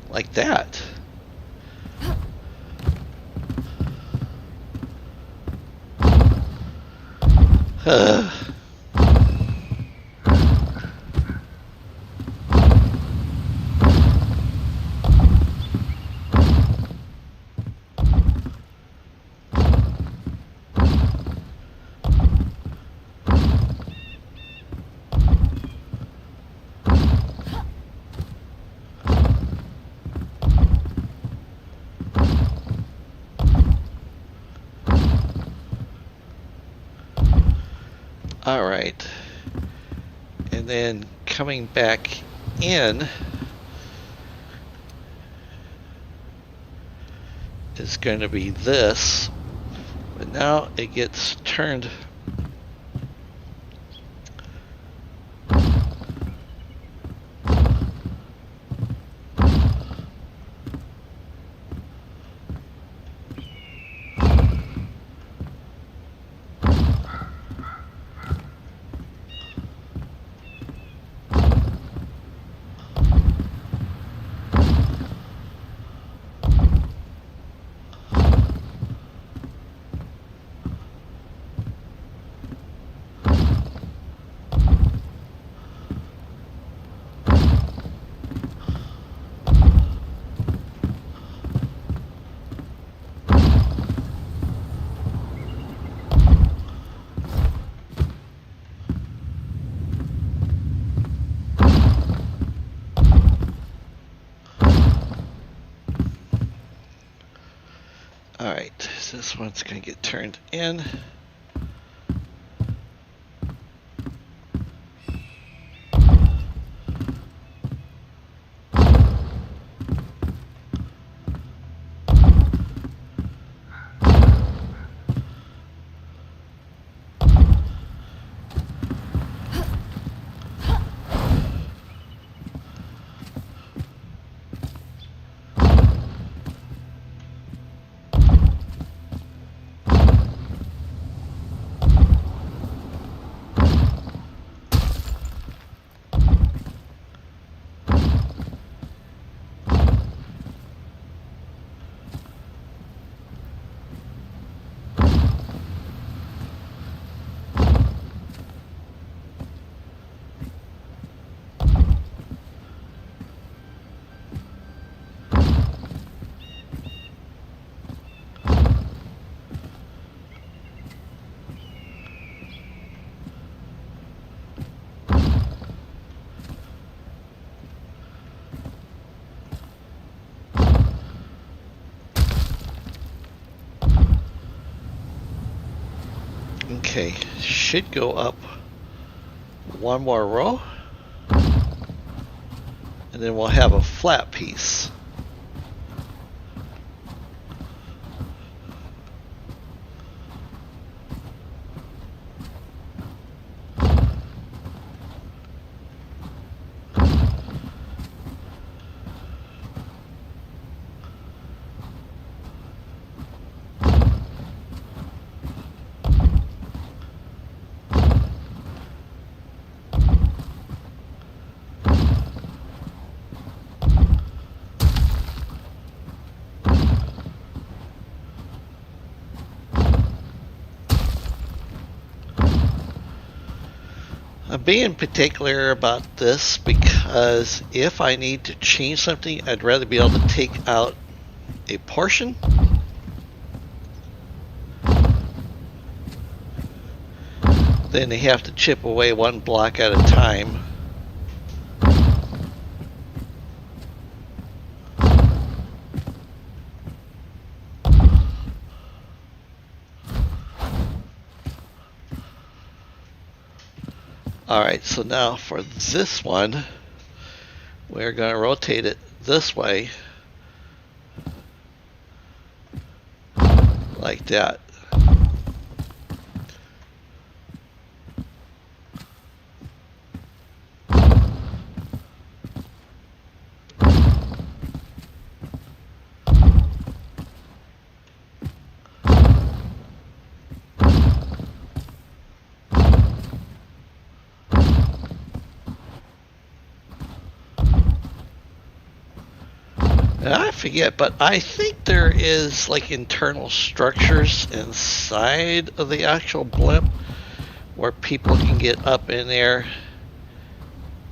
Speaker 1: Like that. All right, and then coming back in is going to be this, but now it gets turned. Alright, so this one's going to get turned in. Okay, should go up one more row, and then we'll have a flat piece. being particular about this because if I need to change something, I'd rather be able to take out a portion than to have to chip away one block at a time. Alright, so now for this one, we're going to rotate it this way, like that. I forget, but I think there is like internal structures inside of the actual blimp where people can get up in there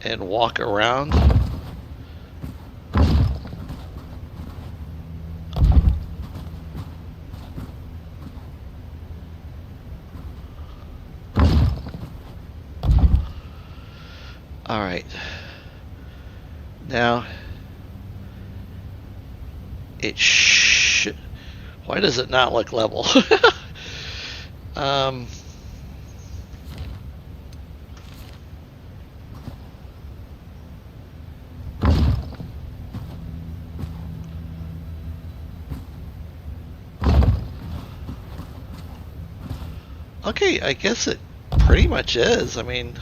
Speaker 1: and walk around. All right. Now it should. Why does it not look level? Okay, I guess it pretty much is. I mean,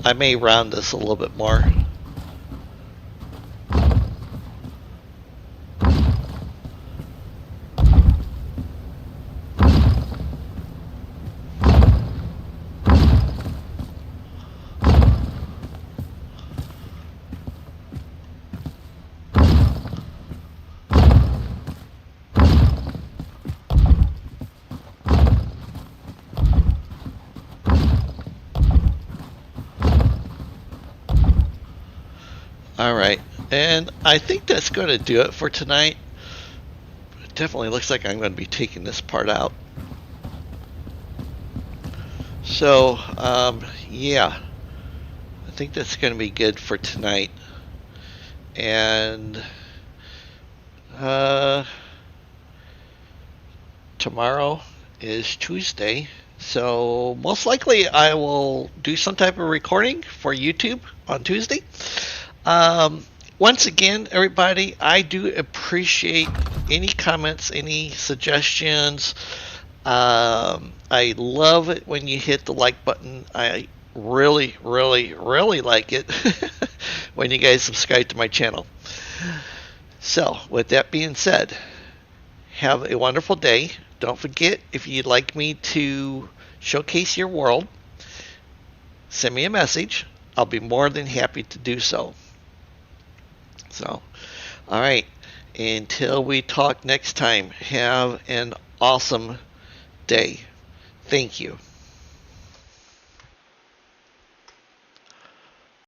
Speaker 1: I may round this a little bit more. Alright, and I think that's going to do it for tonight. It definitely looks like I'm going to be taking this part out. So, yeah, I think that's going to be good for tonight. And tomorrow is Tuesday, so most likely I will do some type of recording for YouTube on Tuesday. Once again, everybody, I do appreciate any comments, any suggestions. I love it when you hit the like button. I really, really, really like it when you guys subscribe to my channel. So, with that being said, have a wonderful day. Don't forget, if you'd like me to showcase your world, send me a message. I'll be more than happy to do so. So, alright, until we talk next time, have an awesome day. Thank you.